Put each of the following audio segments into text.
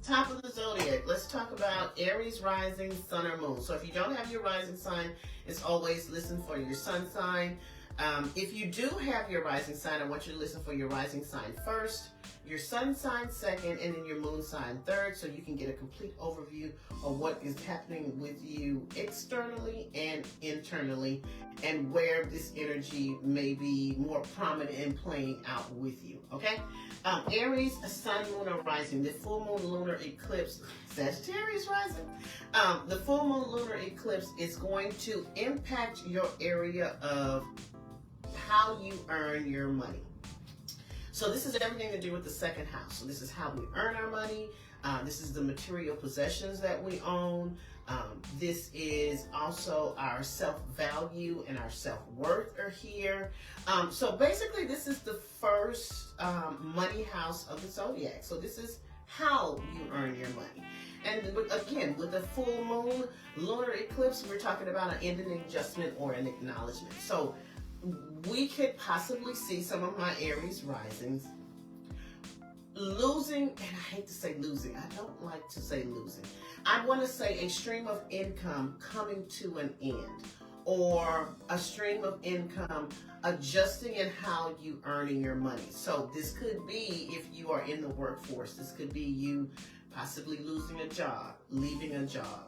Top of the zodiac, let's talk about Aries rising, sun or moon. So if you don't have your rising sign, it's always listen for your sun sign. If you do have your rising sign, I want you to listen for your rising sign first, your sun sign second, and then your moon sign third, so you can get a complete overview of what is happening with you externally and internally, and where this energy may be more prominent and playing out with you, okay? Aries, sun, moon, or rising. The full moon lunar eclipse, Sagittarius rising. The full moon lunar eclipse is going to impact your area of how you earn your money. So this is everything to do with the second house. So this is how we earn our money. This is the material possessions that we own. This is also our self-value and our self-worth are here. So basically this is the first money house of the zodiac. So this is how you earn your money. And again, with the full moon lunar eclipse, we're talking about an ending, adjustment, or an acknowledgement. So we could possibly see some of my Aries risings losing, and I hate to say losing, I don't like to say losing. I want to say a stream of income coming to an end, or a stream of income adjusting in how you earning your money. So this could be if you are in the workforce, this could be you possibly losing a job, leaving a job.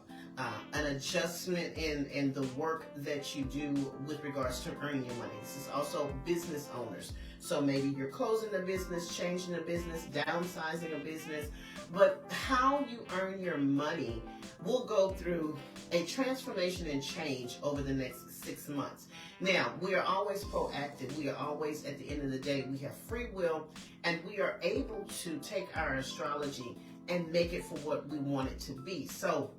An adjustment in the work that you do with regards to earning your money. This is also business owners. So maybe you're closing a business, changing a business, downsizing a business. But how you earn your money will go through a transformation and change over the next 6 months. Now, we are always proactive. We are always, at the end of the day, we have free will, and we are able to take our astrology and make it for what we want it to be. So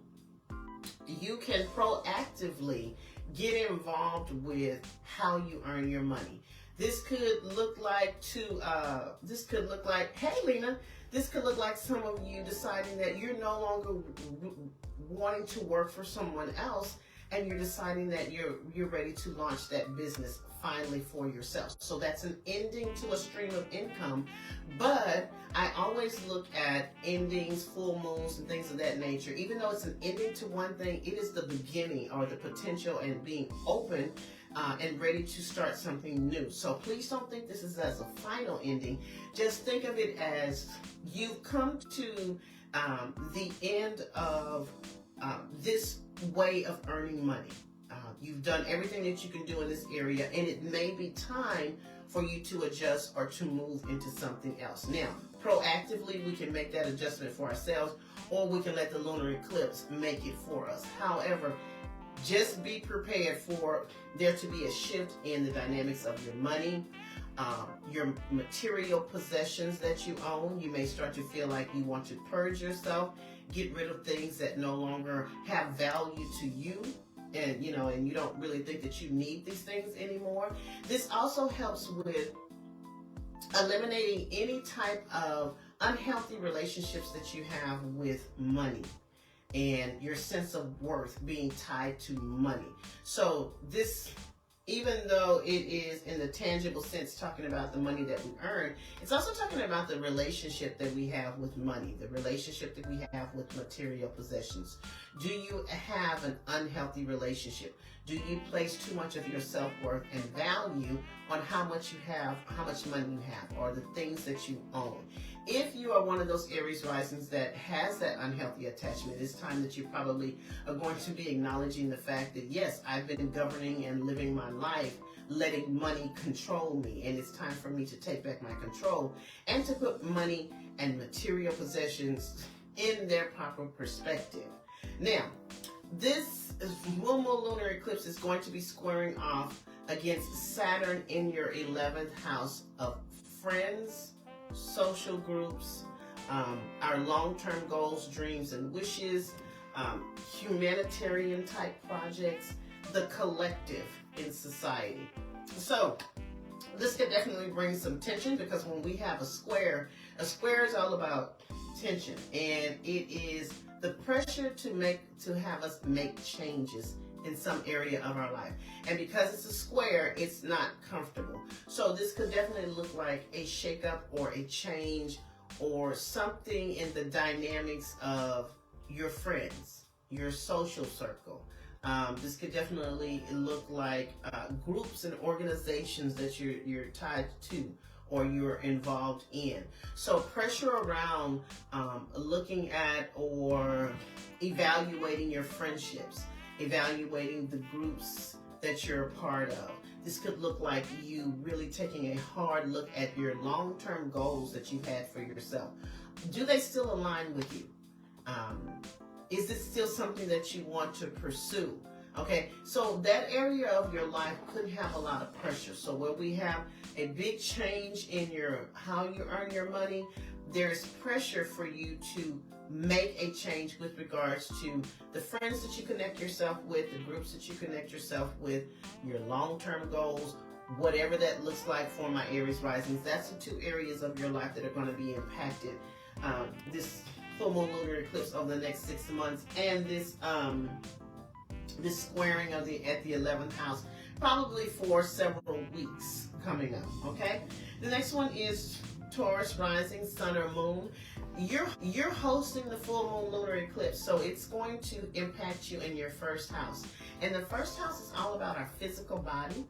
you can proactively get involved with how you earn your money. This could look like hey Lena, this could look like some of you deciding that you're no longer wanting to work for someone else, and you're deciding that you're ready to launch that business finally for yourself. So that's an ending to a stream of income. But I always look at endings, full moons, and things of that nature. Even though it's an ending to one thing, it is the beginning or the potential and being open and ready to start something new. So please don't think this is as a final ending. Just think of it as you've come to the end of this way of earning money. You've done everything that you can do in this area, and it may be time for you to adjust or to move into something else. Now, proactively, we can make that adjustment for ourselves, or we can let the lunar eclipse make it for us. However, just be prepared for there to be a shift in the dynamics of your money, your material possessions that you own. You may start to feel like you want to purge yourself, get rid of things that no longer have value to you. And you don't really think that you need these things anymore. This also helps with eliminating any type of unhealthy relationships that you have with money and your sense of worth being tied to money. So this, even though it is in the tangible sense talking about the money that we earn, it's also talking about the relationship that we have with money, the relationship that we have with material possessions. Do you have an unhealthy relationship? Do you place too much of your self-worth and value on how much you have, how much money you have, or the things that you own? If you are one of those Aries risings that has that unhealthy attachment, it's time that you probably are going to be acknowledging the fact that, yes, I've been governing and living my life letting money control me, and it's time for me to take back my control and to put money and material possessions in their proper perspective. Now, this full moon lunar eclipse is going to be squaring off against Saturn in your 11th house of friends, social groups, our long-term goals, dreams, and wishes, humanitarian type projects, the collective in society. So this could definitely bring some tension, because when we have a square is all about tension, and it is the pressure to have us make changes in some area of our life. And because it's a square, it's not comfortable. So this could definitely look like a shakeup or a change or something in the dynamics of your friends, your social circle. This could definitely look like groups and organizations that you're tied to or you're involved in. So pressure around looking at or evaluating your friendships, evaluating the groups that you're a part of. This could look like you really taking a hard look at your long-term goals that you had for yourself. Do they still align with you? Is this still something that you want to pursue? Okay, so that area of your life could have a lot of pressure. So where we have a big change in how you earn your money, there's pressure for you to make a change with regards to the friends that you connect yourself with, the groups that you connect yourself with, your long-term goals, whatever that looks like for my Aries risings. That's the two areas of your life that are going to be impacted. This full moon lunar eclipse over the next 6 months, and this squaring of at the 11th house, probably for several weeks coming up. Okay, the next one is Taurus rising, sun or moon. You're hosting the full moon lunar eclipse, so it's going to impact you in your first house. And the first house is all about our physical body.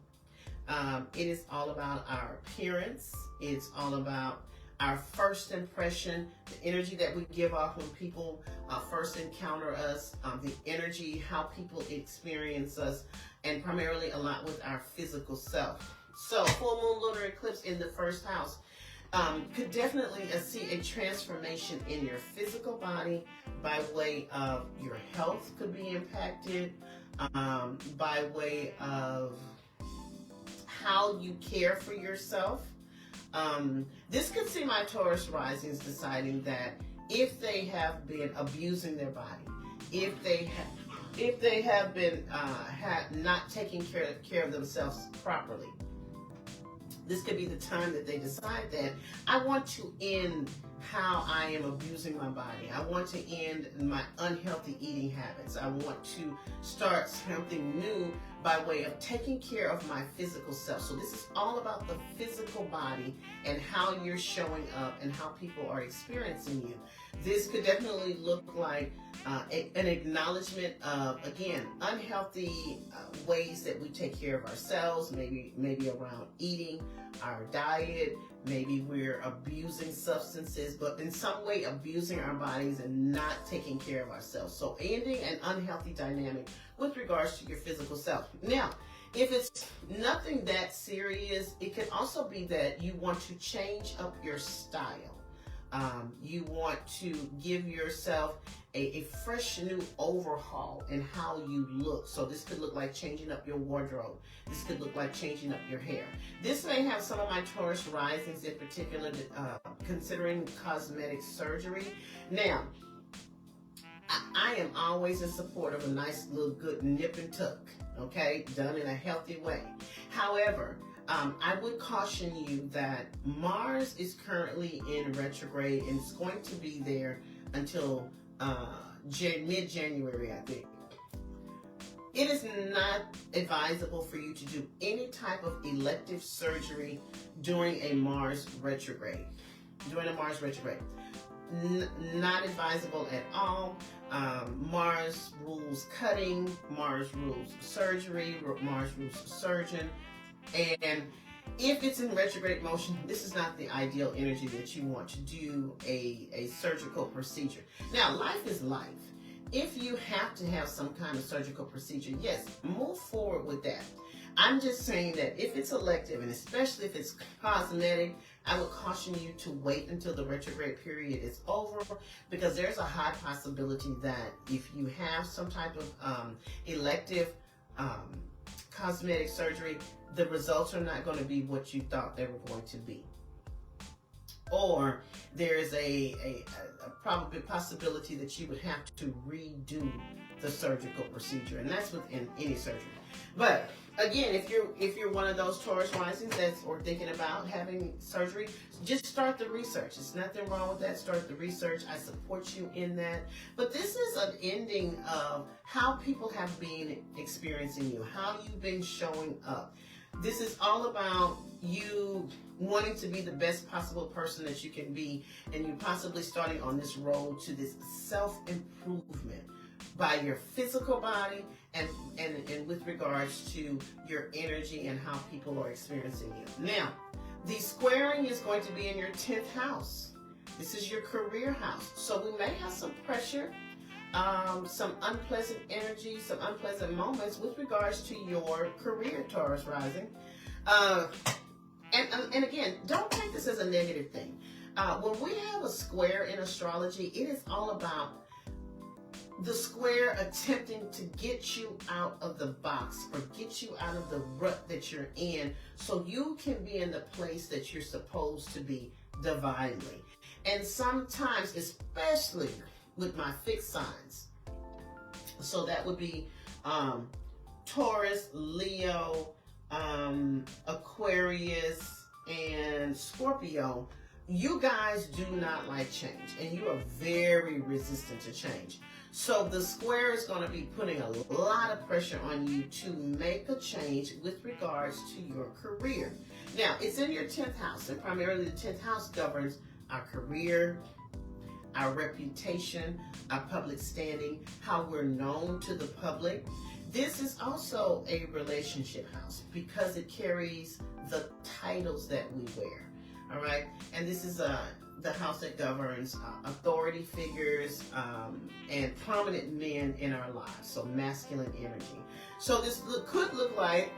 It is all about our appearance. It's all about our first impression, the energy that we give off when people first encounter us, the energy, how people experience us, and primarily a lot with our physical self. So full moon lunar eclipse in the first house could definitely see a transformation in your physical body by way of your health could be impacted, by way of how you care for yourself. This could see my Taurus risings deciding that if they have been abusing their body, if they have been not taking care of themselves properly, this could be the time that they decide that I want to end how I am abusing my body. I want to end my unhealthy eating habits. I want to start something new by way of taking care of my physical self. So this is all about the physical body and how you're showing up and how people are experiencing you. This could definitely look like an acknowledgement of, again, unhealthy ways that we take care of ourselves, maybe around eating, our diet, maybe we're abusing substances, but in some way abusing our bodies and not taking care of ourselves. So ending an unhealthy dynamic with regards to your physical self. Now, if it's nothing that serious, it can also be that you want to change up your style. You want to give yourself a fresh new overhaul in how you look. So this could look like changing up your wardrobe. This could look like changing up your hair. This may have some of my Taurus risings in particular considering cosmetic surgery. Now, I am always in support of a nice little good nip and tuck, okay, done in a healthy way. However, I would caution you that Mars is currently in retrograde and it's going to be there until mid-January, I think. It is not advisable for you to do any type of elective surgery during a Mars retrograde. Not advisable at all. Mars rules cutting, Mars rules surgery, Mars rules surgeon. And if it's in retrograde motion, this is not the ideal energy that you want to do a surgical procedure. Now, life is life. If you have to have some kind of surgical procedure, yes, move forward with that. I'm just saying that if it's elective, and especially if it's cosmetic, I would caution you to wait until the retrograde period is over, because there's a high possibility that if you have some type of elective cosmetic surgery, the results are not going to be what you thought they were going to be. Or there's a probable possibility that you would have to redo the surgical procedure, and that's within any surgery. But again, if you're one of those Taurus risings or thinking about having surgery, just start the research. There's nothing wrong with that. Start the research. I support you in that. But this is an ending of how people have been experiencing you, how you've been showing up. This is all about you wanting to be the best possible person that you can be, and you possibly starting on this road to this self-improvement by your physical body and with regards to your energy and how people are experiencing you. Now, the squaring is going to be in your 10th house. This is your career house. So we may have some pressure, some unpleasant energy, some unpleasant moments with regards to your career, Taurus rising. And again, don't take this as a negative thing. When we have a square in astrology, it is all about the square attempting to get you out of the box or get you out of the rut that you're in so you can be in the place that you're supposed to be divinely. And sometimes, especially with my fixed signs, so that would be Taurus, Leo, Aquarius, and Scorpio, you guys do not like change, and you are very resistant to change. So the square is going to be putting a lot of pressure on you to make a change with regards to your career. Now, it's in your 10th house, and primarily the 10th house governs our career, our reputation, our public standing, how we're known to the public. This is also a relationship house because it carries the titles that we wear. All right, and this is the house that governs authority figures and prominent men in our lives, so masculine energy. So this could look like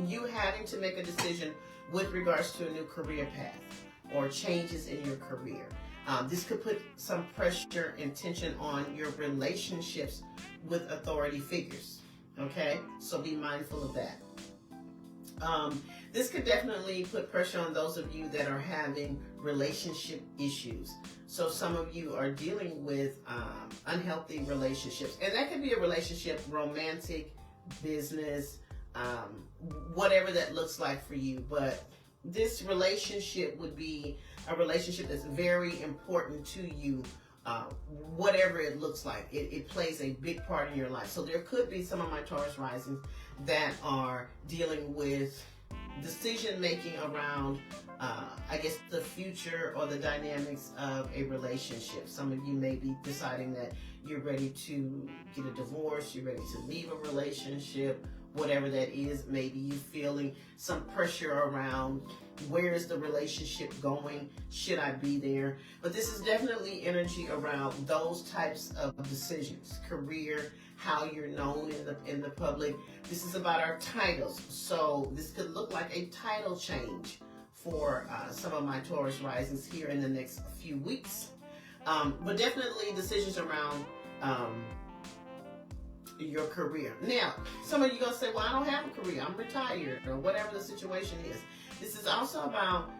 you having to make a decision with regards to a new career path or changes in your career. This could put some pressure and tension on your relationships with authority figures, okay? So be mindful of that. This could definitely put pressure on those of you that are having relationship issues. So some of you are dealing with unhealthy relationships. And that could be a relationship, romantic, business, whatever that looks like for you. But this relationship would be a relationship that's very important to you, whatever it looks like. It plays a big part in your life. So there could be some of my Taurus risings that are dealing with decision making around, I guess, the future or the dynamics of a relationship. Some of you may be deciding that you're ready to get a divorce, you're ready to leave a relationship, whatever that is. Maybe you feeling some pressure around, where is the relationship going? Should I be there? But this is definitely energy around those types of decisions, career, how you're known in the public. This is about our titles. So this could look like a title change for some of my Taurus risings here in the next few weeks. But definitely decisions around your career. Now, some of you going to say, well, I don't have a career. I'm retired, or whatever the situation is. This is also about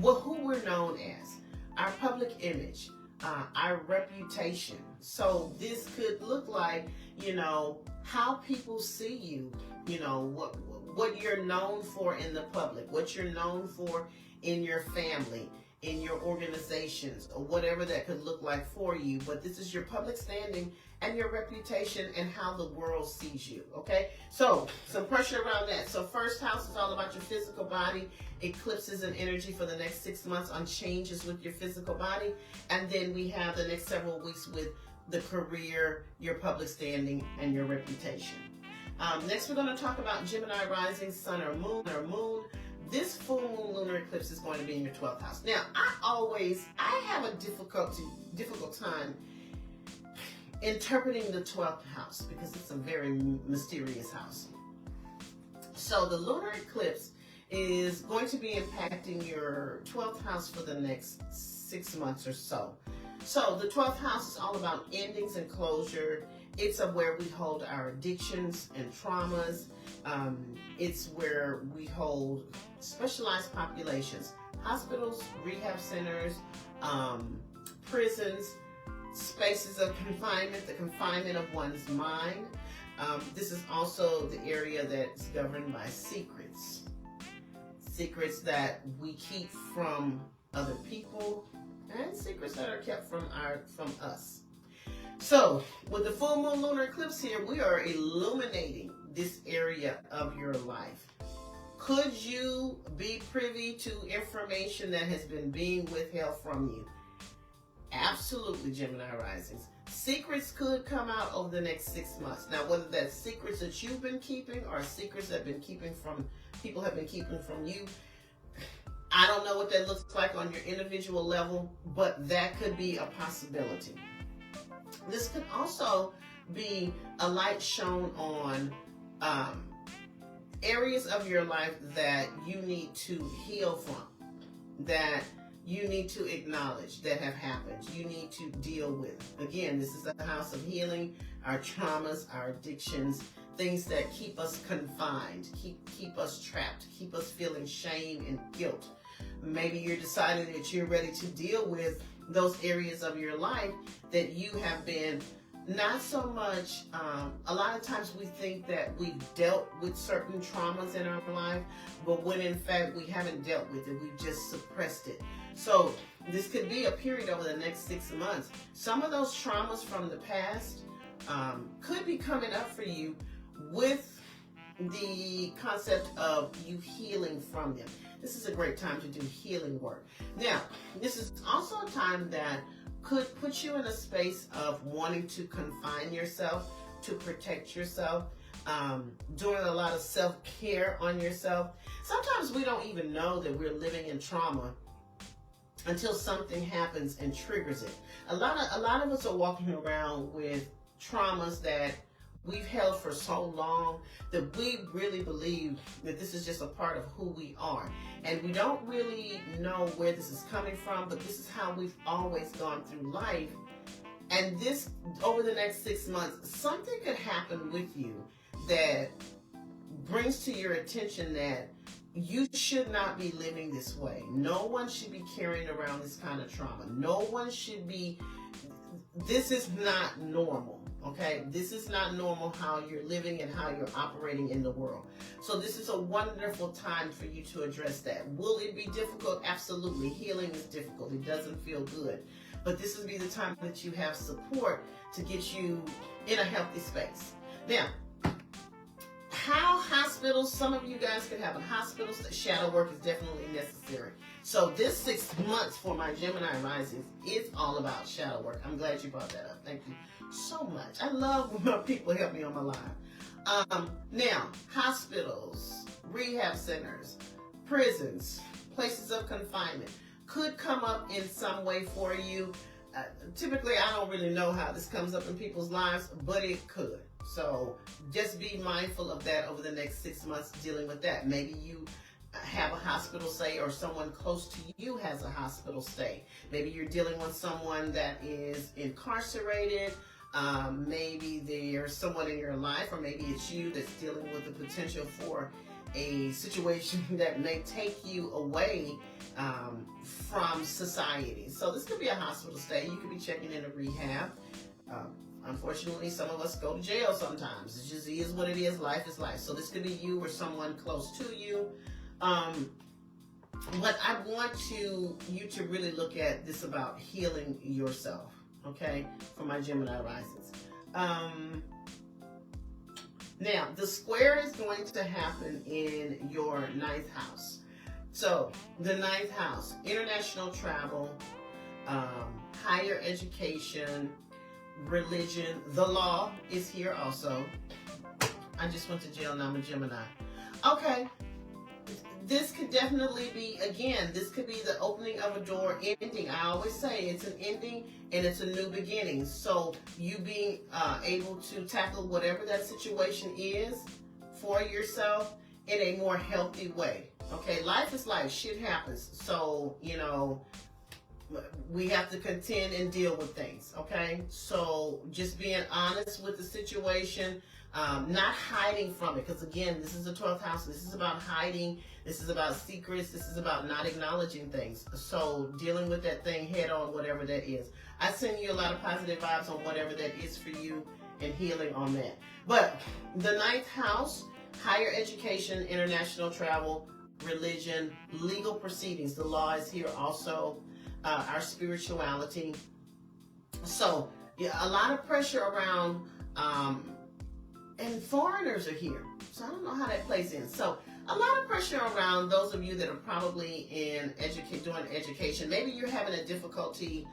who we're known as, our public image, our reputation. So this could look like, how people see you, what you're known for in the public, what you're known for in your family, in your organizations, or whatever that could look like for you. But this is your public standing and your reputation and how the world sees you, okay? So some pressure around that. So first house is all about your physical body. Eclipses and energy for the next 6 months on changes with your physical body. And then we have the next several weeks with the career, your public standing, and your reputation. Next, we're going to talk about Gemini rising, sun or moon. This full moon lunar eclipse is going to be in your 12th house. Now, I have a difficult time interpreting the 12th house because it's a very mysterious house. So the lunar eclipse is going to be impacting your 12th house for the next 6 months or so. So the 12th house is all about endings and closure. It's where we hold our addictions and traumas. It's where we hold specialized populations, hospitals, rehab centers, prisons, spaces of confinement, the confinement of one's mind. This is also the area that's governed by secrets. Secrets that we keep from other people and secrets that are kept from us. So with the full moon lunar eclipse here, we are illuminating this area of your life. Could you be privy to information that has been being withheld from you? Absolutely, Gemini risings. Secrets could come out over the next 6 months. Now, whether that's secrets that you've been keeping or secrets that people have been keeping from you, I don't know what that looks like on your individual level, but that could be a possibility. This could also be a light shown on areas of your life that you need to heal from, that you need to acknowledge that have happened, you need to deal with. Again, this is a house of healing, our traumas, our addictions, things that keep us confined, keep us trapped, keep us feeling shame and guilt. Maybe you're deciding that you're ready to deal with those areas of your life that you have been not so much, a lot of times we think that we've dealt with certain traumas in our life, but when in fact we haven't dealt with it, we've just suppressed it. So this could be a period over the next 6 months. Some of those traumas from the past could be coming up for you with the concept of you healing from them. This is a great time to do healing work. Now, this is also a time that could put you in a space of wanting to confine yourself, to protect yourself, doing a lot of self-care on yourself. Sometimes we don't even know that we're living in trauma until something happens and triggers it. A lot of us are walking around with traumas that we've held for so long that we really believe that this is just a part of who we are. And we don't really know where this is coming from, but this is how we've always gone through life. And this, over the next 6 months, something could happen with you that brings to your attention that you should not be living this way. No one should be carrying around this kind of trauma. No one should be, this is not normal. Okay, this is not normal how you're living and how you're operating in the world. So this is a wonderful time for you to address that. Will it be difficult? Absolutely. Healing is difficult. It doesn't feel good. But this will be the time that you have support to get you in a healthy space. Now, how hospitals, some of you guys could have a hospital. Shadow work is definitely necessary. So this 6 months for my Gemini risings is all about shadow work. I'm glad you brought that up. Thank you so much. I love when my people help me on my live. Now, hospitals, rehab centers, prisons, places of confinement could come up in some way for you. Typically, I don't really know how this comes up in people's lives, but it could. So just be mindful of that over the next 6 months, dealing with that. Maybe you have a hospital stay, or someone close to you has a hospital stay. Maybe you're dealing with someone that is incarcerated. Maybe there's someone in your life, or maybe it's you that's dealing with the potential for a situation that may take you away from society. So this could be a hospital stay. You could be checking in a rehab. Unfortunately, some of us go to jail sometimes. It just is what it is. Life is life. So this could be you or someone close to you. But I want you to really look at this about healing yourself, okay, for my Gemini risings. Now, the square is going to happen in your 9th house. So, the 9th house, international travel, higher education, religion, the law is here also. I just went to jail, now I'm a Gemini. Okay. This could definitely be, again, this could be the opening of a door, ending. I always say it's an ending and it's a new beginning. So you being able to tackle whatever that situation is for yourself in a more healthy way. Okay, life is life. Shit happens. So, you know, we have to contend and deal with things. Okay, so just being honest with the situation. Not hiding from it, because again, this is the 12th house. This is about hiding. This is about secrets. This is about not acknowledging things. So dealing with that thing head on, whatever that is. I send you a lot of positive vibes on whatever that is for you and healing on that. But the 9th house, higher education, international travel, religion, legal proceedings. The law is here also. Our spirituality. So yeah, a lot of pressure around and foreigners are here. So I don't know how that plays in. So a lot of pressure around those of you that are probably in doing education. Maybe you're having a difficulty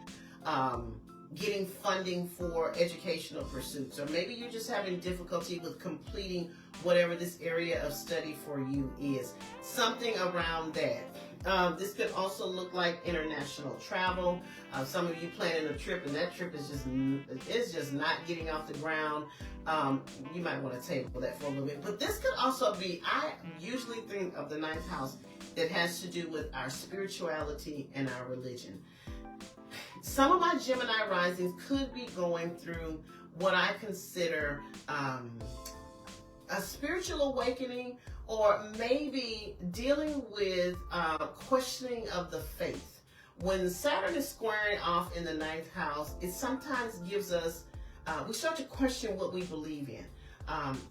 getting funding for educational pursuits, or maybe you're just having difficulty with completing whatever this area of study for you is. Something around that. This could also look like international travel. Some of you planning a trip, and that trip is just not getting off the ground. You might want to table that for a little bit. But this could also be, I usually think of the ninth house that has to do with our spirituality and our religion. Some of my Gemini risings could be going through what I consider a spiritual awakening, or maybe dealing with questioning of the faith. When Saturn is squaring off in the ninth house, it sometimes gives us, we start to question what we believe in,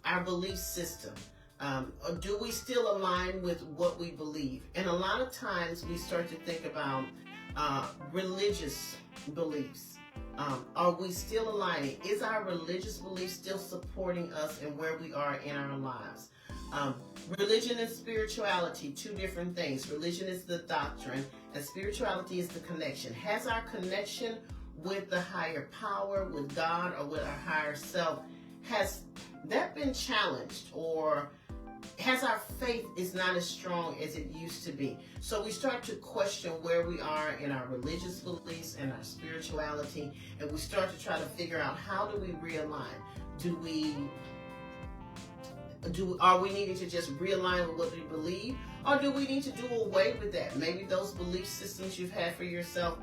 our belief system. Or do we still align with what we believe? And a lot of times we start to think about religious beliefs. Are we still aligning? Is our religious belief still supporting us and where we are in our lives? Religion and spirituality, two different things. Religion is the doctrine, and spirituality is the connection. Has our connection with the higher power, with God, or with our higher self, has that been challenged, or has our faith is not as strong as it used to be? So we start to question where we are in our religious beliefs and our spirituality, and we start to try to figure out, how do we realign? Are we needing to just realign with what we believe, or do we need to do away with that? Maybe those belief systems you've had for yourself,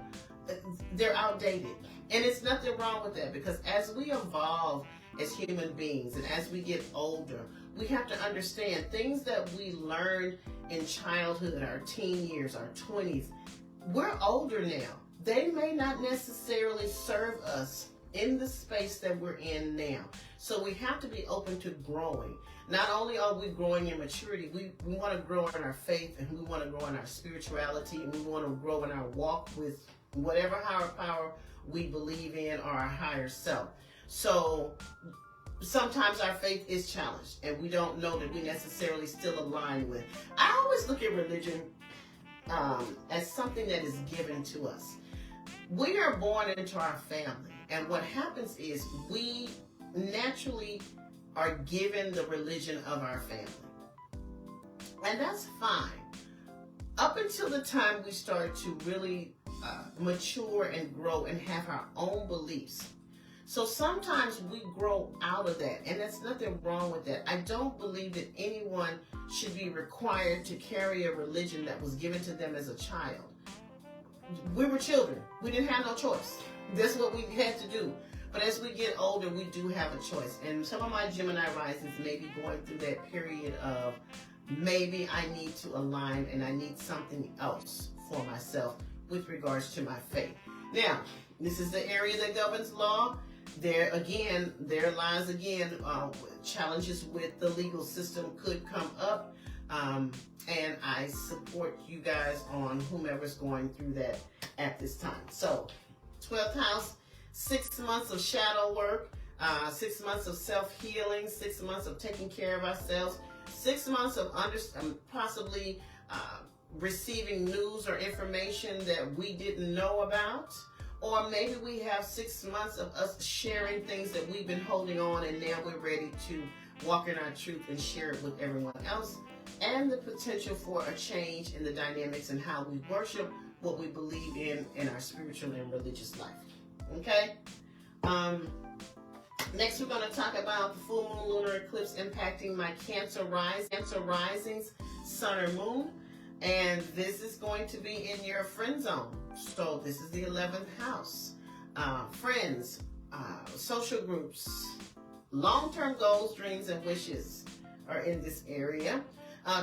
they're outdated. And it's nothing wrong with that, because as we evolve as human beings and as we get older, we have to understand things that we learned in childhood, our teen years, our 20s. We're older now. They may not necessarily serve us in the space that we're in now. So we have to be open to growing. Not only are we growing in maturity, we want to grow in our faith, and we want to grow in our spirituality, and we want to grow in our walk with whatever higher power we believe in, or our higher self. So sometimes our faith is challenged, and we don't know that we necessarily still align with. I always look at religion as something that is given to us. We are born into our family, and what happens is we naturally are given the religion of our family. And that's fine, up until the time we start to really mature and grow and have our own beliefs. So sometimes we grow out of that, and there's nothing wrong with that. I don't believe that anyone should be required to carry a religion that was given to them as a child. We were children. We didn't have no choice. That's what we had to do. But as we get older, we do have a choice. And some of my Gemini risings may be going through that period of, maybe I need to align and I need something else for myself with regards to my faith. Now, this is the area that governs law. There lies again, challenges with the legal system could come up. And I support you guys on whomever's going through that at this time. So, 12th house, 6 months of shadow work, 6 months of self-healing, 6 months of taking care of ourselves, 6 months of possibly receiving news or information that we didn't know about. Or maybe we have 6 months of us sharing things that we've been holding on, and now we're ready to walk in our truth and share it with everyone else. And the potential for a change in the dynamics and how we worship, what we believe in our spiritual and religious life. Okay? Next, we're going to talk about the full moon lunar eclipse impacting my Cancer risings, sun or moon. And this is going to be in your friend zone. So this is the 11th house. Friends, social groups, long-term goals, dreams, and wishes are in this area.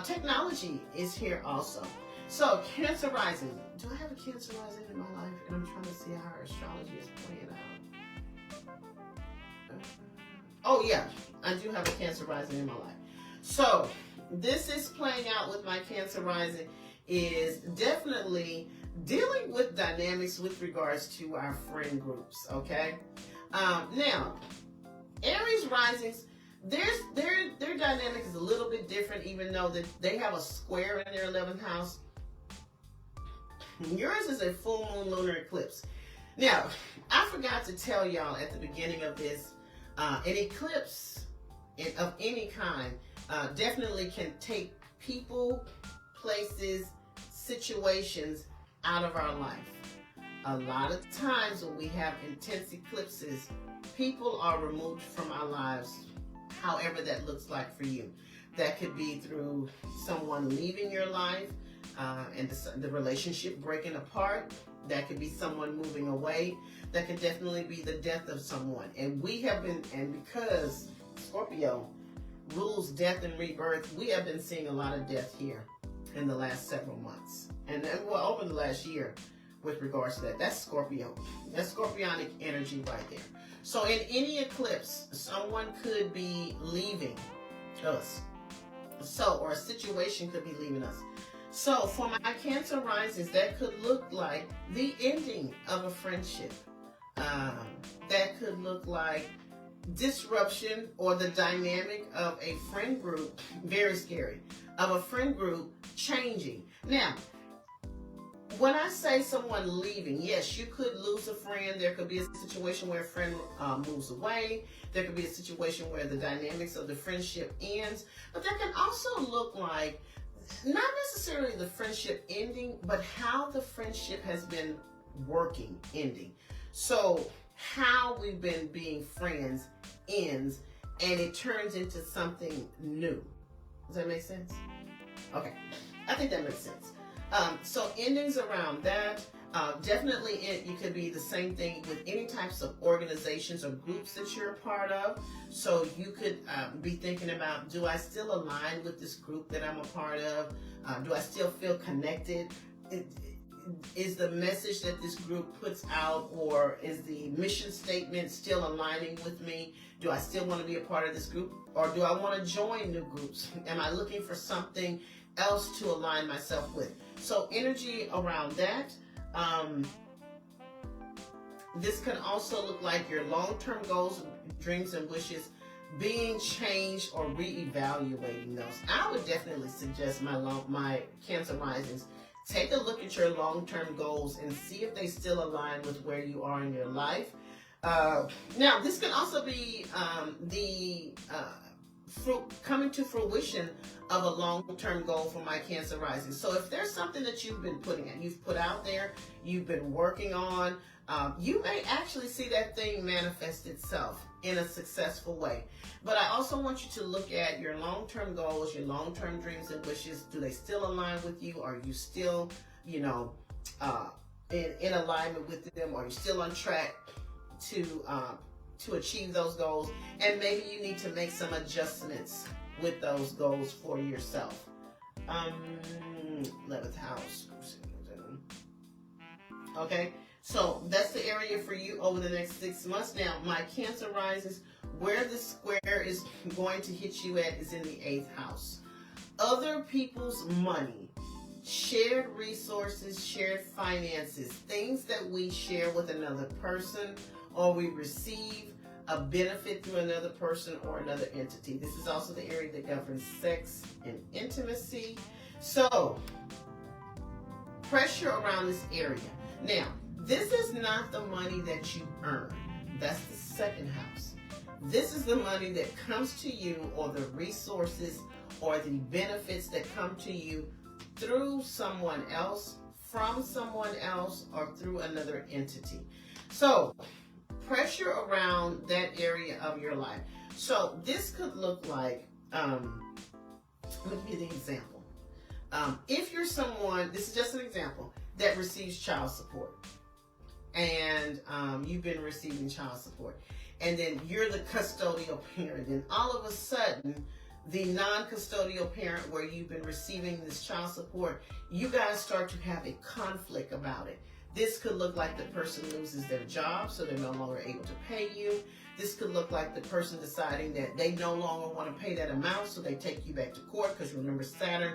Technology is here also. So Cancer rising. Do I have a Cancer rising in my life? And I'm trying to see how our astrology is playing out. Oh yeah, I do have a Cancer rising in my life. So this is playing out with my Cancer rising, is definitely dealing with dynamics with regards to our friend groups, okay? Now, Aries risings, their dynamic is a little bit different, even though that they have a square in their 11th house. Yours is a full moon lunar eclipse. Now, I forgot to tell y'all at the beginning of this, an eclipse of any kind definitely can take people, places, situations out of our life. A lot of times when we have intense eclipses, people are removed from our lives, however that looks like for you. That could be through someone leaving your life and the relationship breaking apart. That could be someone moving away. That could definitely be the death of someone. And we have been, and because Scorpio rules death and rebirth, we have been seeing a lot of death here in the last several months. And well, over the last year with regards to that. That's Scorpio. That's Scorpionic energy right there. So in any eclipse, someone could be leaving us. So, or a situation could be leaving us. So for my Cancer risings, that could look like the ending of a friendship. That could look like disruption or the dynamic of a friend group, very scary, of a friend group changing. Now, when I say someone leaving, yes, you could lose a friend. There could be a situation where a friend moves away. There could be a situation where the dynamics of the friendship ends. But that can also look like not necessarily the friendship ending, but how the friendship has been working, ending. So how we've been being friends ends and it turns into something new. Does that make sense? Okay, I think that makes sense. So endings around that, definitely you could be the same thing with any types of organizations or groups that you're a part of. So you could be thinking about, do I still align with this group that I'm a part of? Do I still feel connected? Is the message that this group puts out, or is the mission statement still aligning with me? Do I still want to be a part of this group, or do I want to join new groups? Am I looking for something else to align myself with? So energy around that. This can also look like your long-term goals, dreams, and wishes being changed or reevaluating those. I would definitely suggest my Cancer risings, take a look at your long-term goals and see if they still align with where you are in your life. Now, this can also be coming to fruition of a long-term goal for my Cancer rising. So if there's something that you've been you've put out there, you've been working on, you may actually see that thing manifest itself in a successful way. But I also want you to look at your long-term goals, your long-term dreams and wishes. Do they still align with you? Are you still, in alignment with them? Are you still on track to achieve those goals? And maybe you need to make some adjustments with those goals for yourself. 11th house. Okay, so that's the area for you over the next 6 months. Now, my Cancer rises, where the square is going to hit you at is in the 8th house. Other people's money, shared resources, shared finances, things that we share with another person, or we receive a benefit through another person or another entity. This is also the area that governs sex and intimacy. So, pressure around this area. Now, this is not the money that you earn. That's the 2nd house. This is the money that comes to you, or the resources or the benefits that come to you through someone else, from someone else, or through another entity. So, pressure around that area of your life. So this could look like, let me give you the example. If you're someone, this is just an example, that receives child support, and you've been receiving child support, and then you're the custodial parent, and all of a sudden, the non-custodial parent where you've been receiving this child support, you guys start to have a conflict about it. This could look like the person loses their job, so they're no longer able to pay you. This could look like the person deciding that they no longer want to pay that amount, so they take you back to court, because remember Saturn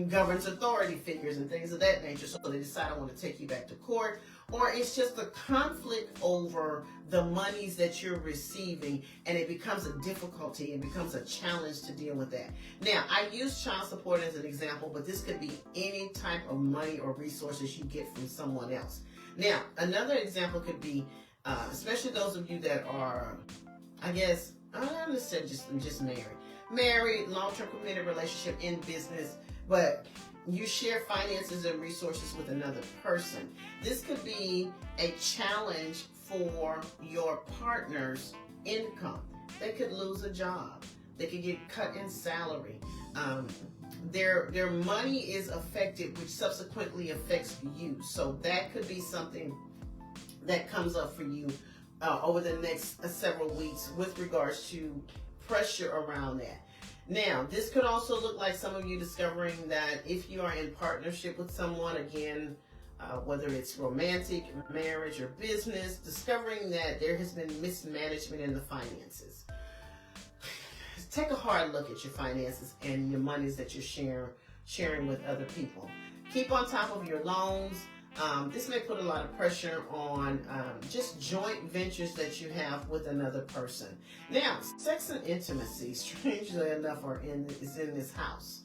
governs authority figures and things of that nature. So they decide I want to take you back to court, or it's just a conflict over the monies that you're receiving, and it becomes a difficulty, it becomes a challenge to deal with that. Now, I use child support as an example, but this could be any type of money or resources you get from someone else. Now, another example could be, especially those of you that are, I guess, I'm not saying just married, long-term committed relationship, in business, but you share finances and resources with another person. This could be a challenge for your partner's income. They could lose a job. They could get cut in salary. Their money is affected, which subsequently affects you. So that could be something that comes up for you over the next several weeks with regards to pressure around that. Now, this could also look like some of you discovering that if you are in partnership with someone, again, whether it's romantic, marriage, or business, discovering that there has been mismanagement in the finances. Take a hard look at your finances and your monies that you're sharing with other people. Keep on top of your loans. This may put a lot of pressure on just joint ventures that you have with another person. Now, sex and intimacy, strangely enough, is in this house.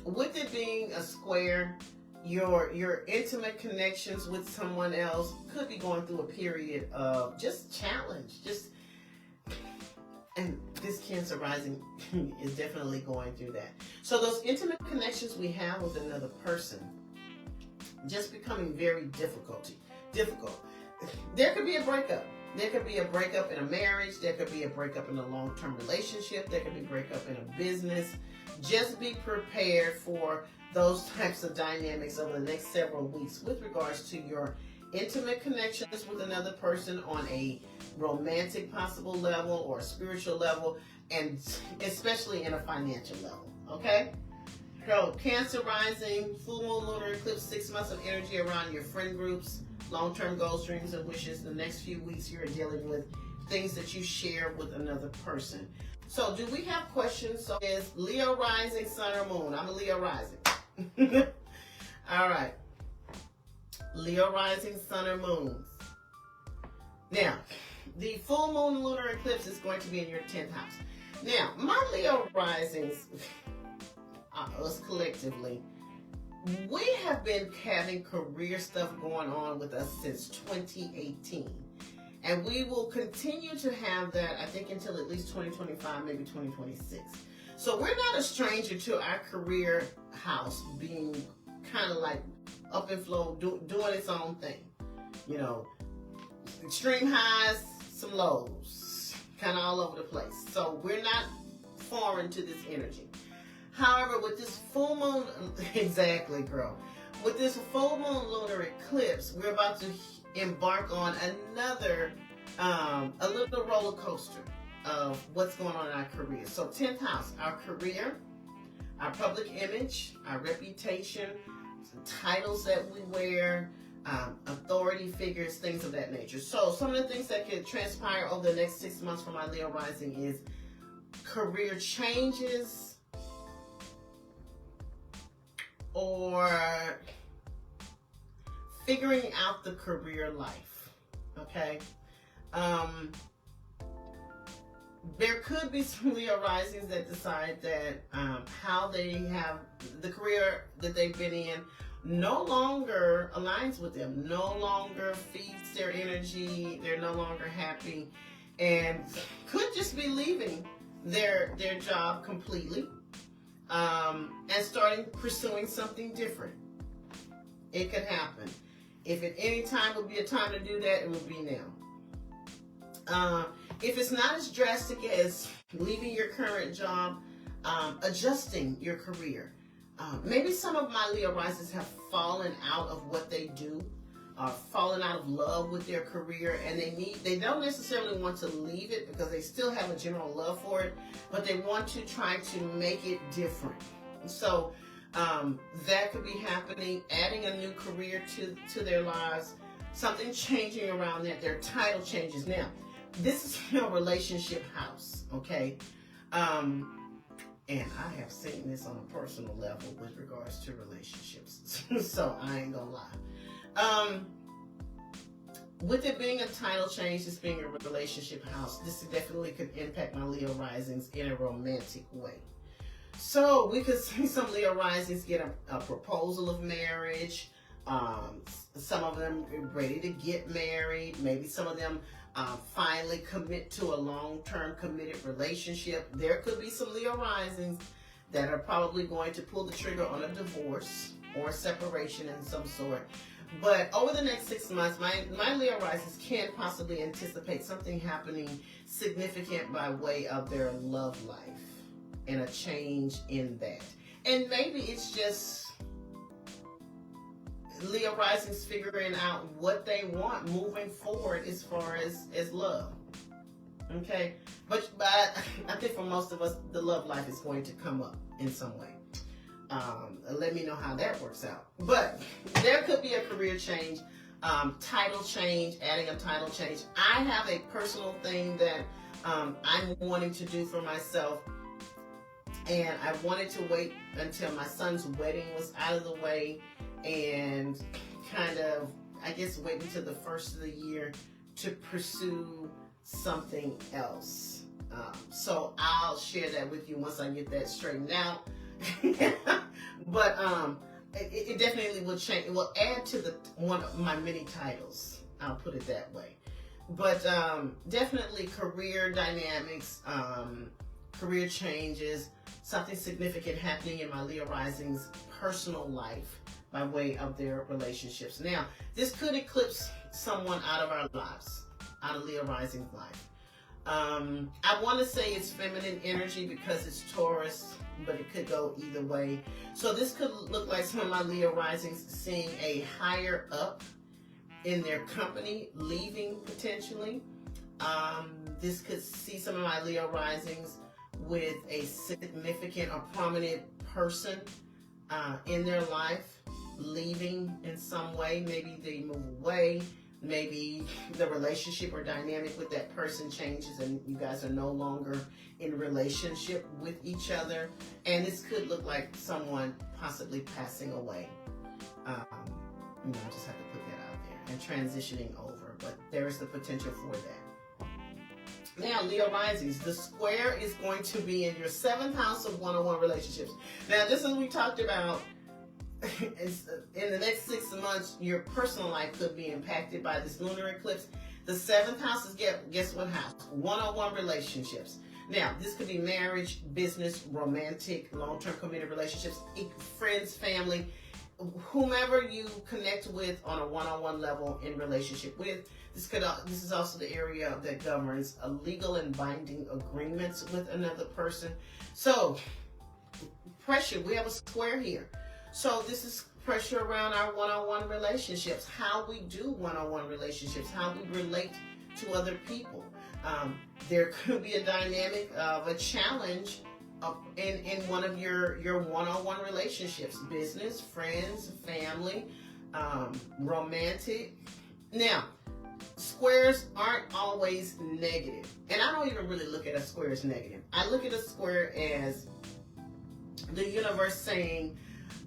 With it being a square, your intimate connections with someone else could be going through a period of just challenge, and this Cancer rising is definitely going through that. So those intimate connections we have with another person just becoming very difficult. There could be a breakup. There could be a breakup in a marriage. There could be a breakup in a long-term relationship. There could be a breakup in a business. Just be prepared for those types of dynamics over the next several weeks with regards to your intimate connections with another person on a romantic possible level or a spiritual level, and especially in a financial level, okay? So Cancer rising, full moon, lunar eclipse, 6 months of energy around your friend groups, long-term goals, dreams, and wishes. The next few weeks you're dealing with things that you share with another person. So do we have questions? So is Leo rising, sun, or moon? I'm a Leo rising. All right. Leo rising, sun, or moons. Now, the full moon lunar eclipse is going to be in your 10th house. Now, my Leo risings, us collectively, we have been having career stuff going on with us since 2018. And we will continue to have that, I think, until at least 2025, maybe 2026. So we're not a stranger to our career house being kind of like up and flow, doing its own thing. You know, extreme highs, some lows, kind of all over the place. So we're not foreign to this energy. However, with this full moon, exactly, girl. With this full moon lunar eclipse, we're about to embark on another, a little roller coaster of what's going on in our career. So 10th house, our career, our public image, our reputation, titles that we wear, authority figures, things of that nature. So some of the things that could transpire over the next 6 months for my Leo rising is career changes, or figuring out the career life, okay? There could be some Leo risings that decide that how they have the career that they've been in no longer aligns with them, no longer feeds their energy, they're no longer happy, and could just be leaving their job completely and starting pursuing something different. It could happen. If at any time would be a time to do that, it would be now. If it's not as drastic as leaving your current job, adjusting your career. Maybe some of my Leo risings have fallen out of what they do, fallen out of love with their career, and they don't necessarily want to leave it because they still have a general love for it, but they want to try to make it different. So that could be happening, adding a new career to their lives, something changing around that, their title changes. Now, this is your relationship house, okay? And I have seen this on a personal level with regards to relationships. So I ain't gonna lie. With it being a title change, this being a relationship house, this definitely could impact my Leo risings in a romantic way. So we could see some Leo risings get a proposal of marriage. Some of them are ready to get married. Maybe some of them finally commit to a long-term committed relationship. There could be some Leo risings that are probably going to pull the trigger on a divorce or separation in some sort. But over the next 6 months, my Leo risings can possibly anticipate something happening significant by way of their love life and a change in that. And maybe it's just Leo risings figuring out what they want moving forward as far as love. Okay? But I think for most of us, the love life is going to come up in some way. Let me know how that works out. But there could be a career change, title change, adding a title change. I have a personal thing that I'm wanting to do for myself. And I wanted to wait until my son's wedding was out of the way and kind of, I guess, wait until the first of the year to pursue something else. So I'll share that with you once I get that straightened out. But it definitely will change. It will add to one of my many titles. I'll put it that way. But definitely career dynamics, career changes, something significant happening in my Leo rising's personal life by way of their relationships. Now, this could eclipse someone out of our lives, out of Leo rising's life. I want to say it's feminine energy because it's Taurus, but it could go either way. So this could look like some of my Leo risings seeing a higher up in their company, leaving potentially. This could see some of my Leo risings with a significant or prominent person in their life, leaving in some way. Maybe they move away. Maybe the relationship or dynamic with that person changes and you guys are no longer in relationship with each other. And this could look like someone possibly passing away. I just have to put that out there, and transitioning over. But there is the potential for that. Now, Leo risings, the square is going to be in your 7th house of one-on-one relationships. Now, just as we talked about, in the next 6 months, your personal life could be impacted by this lunar eclipse. The 7th house is, guess what house? One-on-one relationships. Now, this could be marriage, business, romantic, long-term committed relationships, friends, family, whomever you connect with on a one-on-one level in relationship with. This is also the area that governs legal and binding agreements with another person. So, pressure. We have a square here. So this is pressure around our one-on-one relationships, how we do one-on-one relationships, how we relate to other people. There could be a dynamic of a challenge in one of your one-on-one relationships, business, friends, family, romantic. Now, squares aren't always negative. And I don't even really look at a square as negative. I look at a square as the universe saying,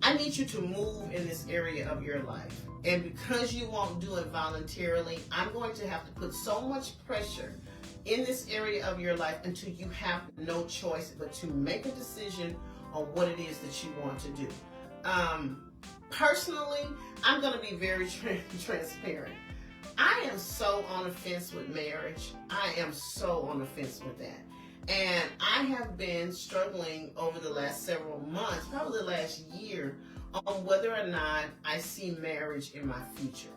I need you to move in this area of your life. And because you won't do it voluntarily, I'm going to have to put so much pressure in this area of your life until you have no choice but to make a decision on what it is that you want to do. Personally, I'm going to be very transparent. I am so on the fence with marriage. I am so on the fence with that. And I have been struggling over the last several months, probably the last year, on whether or not I see marriage in my future.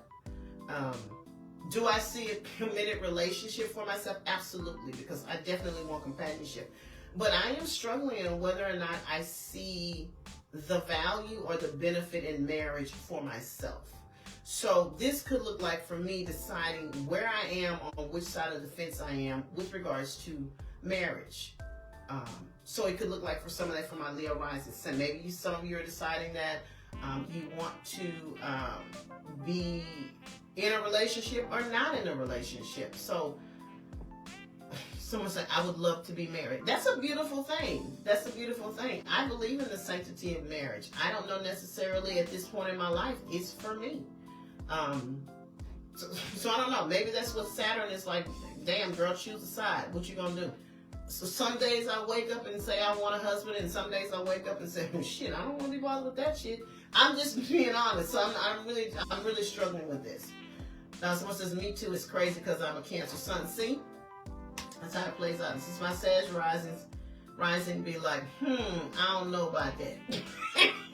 Do I see a committed relationship for myself? Absolutely, because I definitely want companionship. But I am struggling on whether or not I see the value or the benefit in marriage for myself. So this could look like for me deciding where I am, on which side of the fence I am with regards to marriage. So it could look like for some of that for my Leo rising. So maybe some of you are deciding that you want to be in a relationship or not in a relationship. So Someone said, I would love to be married. That's a beautiful thing. That's a beautiful thing. I believe in the sanctity of marriage. I don't know necessarily at this point in my life it's for me. So I don't know. Maybe that's what Saturn is like. Damn, girl, choose a side. What you gonna do? So some days I wake up and say I want a husband, and some days I wake up and say, shit, I don't want to be bothered with that shit. I'm just being honest. So I'm really struggling with this. Someone says, me too. It's crazy because I'm a Cancer sun. See, that's how it plays out. This is my Sag rising. Be like, I don't know about that.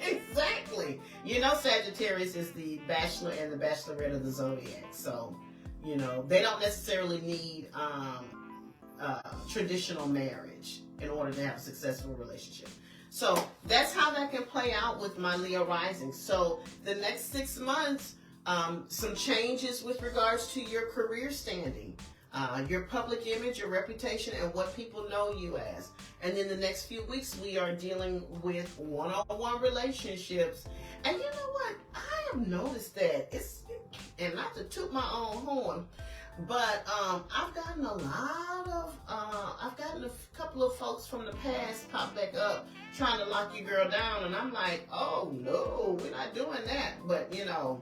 Exactly. You know, Sagittarius is the bachelor and the bachelorette of the zodiac. So, you know, they don't necessarily need traditional marriage in order to have a successful relationship. So that's how that can play out with my Leo rising. So the next 6 months, some changes with regards to your career standing, your public image, your reputation, and what people know you as. And then the next few weeks, we are dealing with one-on-one relationships. And you know what? I have noticed that and not to toot my own horn, but I've gotten I've gotten a couple of folks from the past pop back up trying to lock your girl down, and I'm like, oh no, we're not doing that. But you know,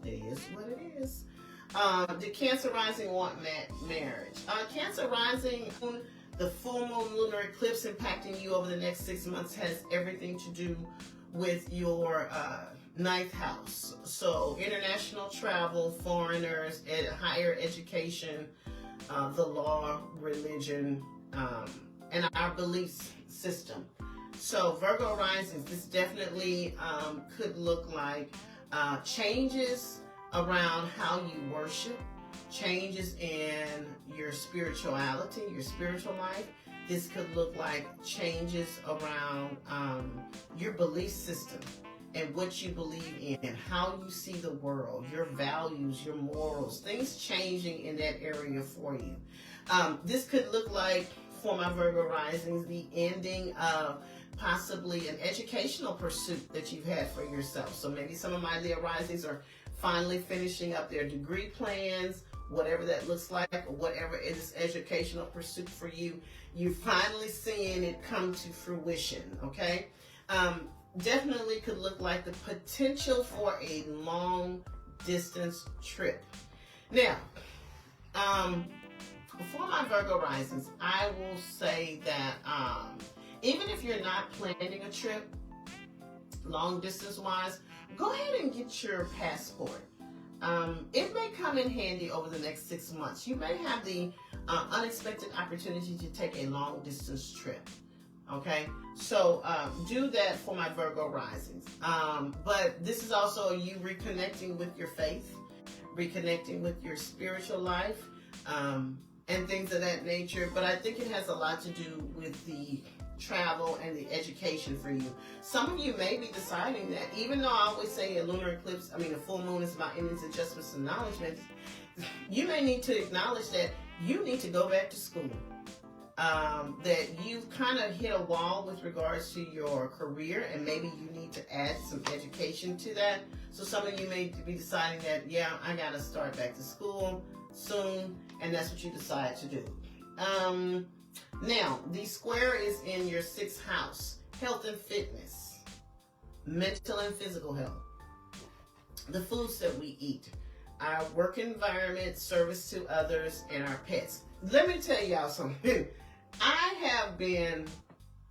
it is what it is. The Cancer rising want marriage. Cancer rising, the full moon lunar eclipse impacting you over the next 6 months has everything to do with your ninth house. So international travel, foreigners, higher education, the law, religion, and our belief system. So Virgo risings, this definitely could look like changes around how you worship, changes in your spirituality, your spiritual life. This could look like changes around your belief system and what you believe in, how you see the world, your values, your morals, things changing in that area for you. This could look like, for my Virgo risings, the ending of possibly an educational pursuit that you've had for yourself. So maybe some of my Leo risings are finally finishing up their degree plans, whatever that looks like, or whatever it is educational pursuit for you. You're finally seeing it come to fruition, okay? Definitely could look like the potential for a long distance trip. Now, for my Virgo risings, I will say that even if you're not planning a trip, long distance wise, go ahead and get your passport. It may come in handy over the next 6 months. You may have the unexpected opportunity to take a long distance trip. Okay, so do that for my Virgo risings. But this is also you reconnecting with your faith, reconnecting with your spiritual life, and things of that nature. But I think it has a lot to do with the travel and the education for you. Some of you may be deciding that, even though I always say a lunar eclipse, a full moon is about endings, adjustments, and acknowledgments, you may need to acknowledge that you need to go back to school. That you've kind of hit a wall with regards to your career, and maybe you need to add some education to that. So some of you may be deciding that, yeah, I got to start back to school soon, and that's what you decide to do. Now, the square is in your 6th house, health and fitness, mental and physical health, the foods that we eat, our work environment, service to others, and our pets. Let me tell y'all something. I have been,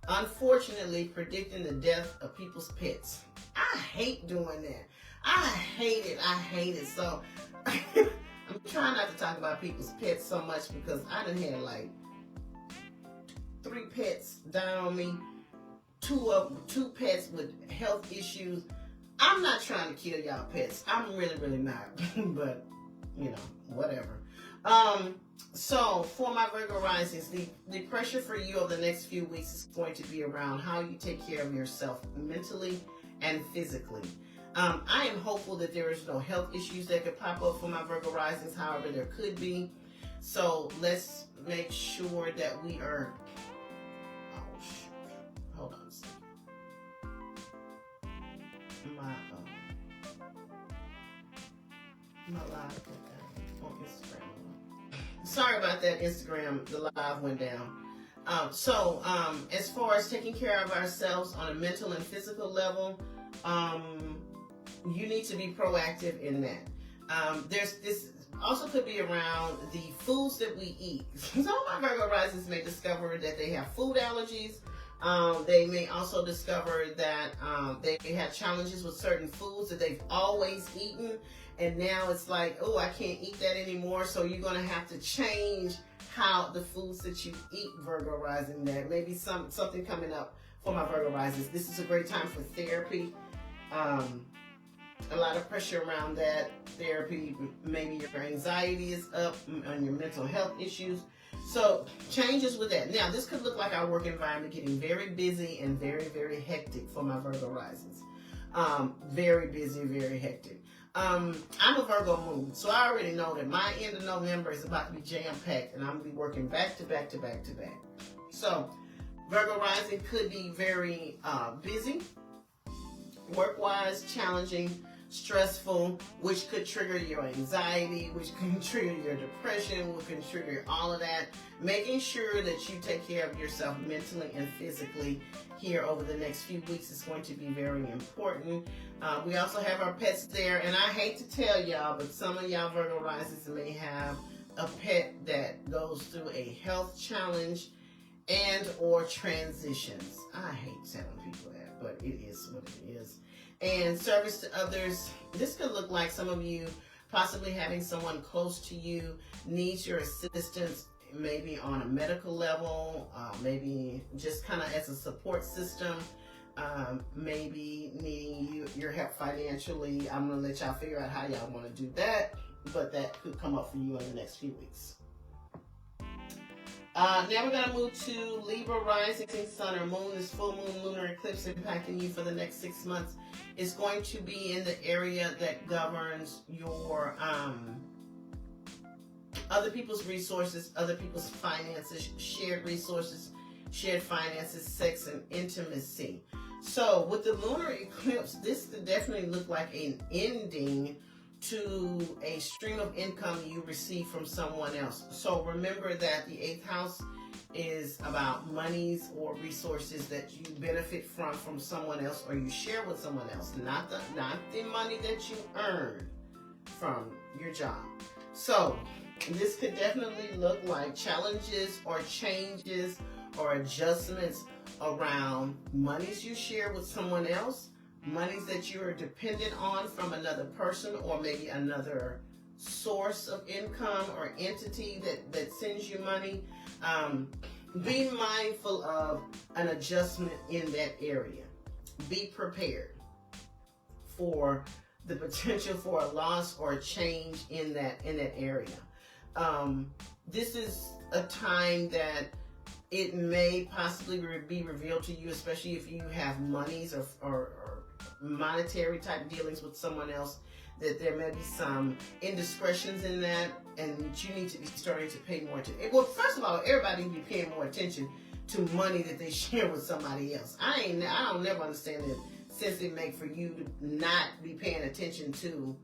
unfortunately, predicting the death of people's pets. I hate doing that. I hate it. So I'm trying not to talk about people's pets so much, because I done had like 3 pets die on me, 2 pets with health issues. I'm not trying to kill y'all pets. I'm really not. But, whatever. So for my Virgo risings, the pressure for you over the next few weeks is going to be around how you take care of yourself mentally and physically. I am hopeful that there is no health issues that could pop up for my Virgo risings. However, there could be. So let's make sure that we are... Oh, shoot. Hold on a second. My live on Instagram. Sorry about that, Instagram. The live went down. As far as taking care of ourselves on a mental and physical level, you need to be proactive in that. There's this also could be around the foods that we eat. Some of my Virgo risings may discover that they have food allergies. They may also discover that they have challenges with certain foods that they've always eaten, and now it's like, oh, I can't eat that anymore. So you're going to have to change how the foods that you eat, Virgo rising. There may be something coming up for my Virgo risings. This is a great time for therapy. A lot of pressure around that therapy. Maybe your anxiety is up on your mental health issues. So changes with that. Now, this could look like our work environment getting very busy and very, very hectic for my Virgo risings. Very busy, very hectic. I'm a Virgo moon, so I already know that my end of November is about to be jam-packed, and I'm going to be working back to back to back to back. So Virgo rising could be very busy, work-wise, challenging, stressful, which could trigger your anxiety, which can trigger your depression, which can trigger all of that. Making sure that you take care of yourself mentally and physically here over the next few weeks is going to be very important. We also have our pets there, and I hate to tell y'all, but some of y'all Virgo risings may have a pet that goes through a health challenge and or transitions. I hate telling people that, but it is what it is. And service to others. This could look like some of you possibly having someone close to you needs your assistance, maybe on a medical level, maybe just kind of as a support system, maybe needing your help financially. I'm going to let y'all figure out how y'all want to do that, but that could come up for you in the next few weeks. Now we're going to move to Libra rising, sun or moon. This full moon lunar eclipse impacting you for the next 6 months is going to be in the area that governs your other people's resources, other people's finances, shared resources, shared finances, sex, and intimacy. So with the lunar eclipse, this could definitely look like an ending to a stream of income you receive from someone else. So remember that the 8th house is about monies or resources that you benefit from someone else or you share with someone else, not the money that you earn from your job. So this could definitely look like challenges or changes or adjustments around monies you share with someone else, monies that you are dependent on from another person or maybe another source of income or entity that sends you money. Be mindful of an adjustment in that area. Be prepared for the potential for a loss or a change in that area. This is a time that it may possibly be revealed to you, especially if you have monies or monetary type dealings with someone else, that there may be some indiscretions in that, and that you need to be starting to pay more attention. Well, first of all, everybody needs to be paying more attention to money that they share with somebody else. I don't never understand the sense it make for you to not be paying attention to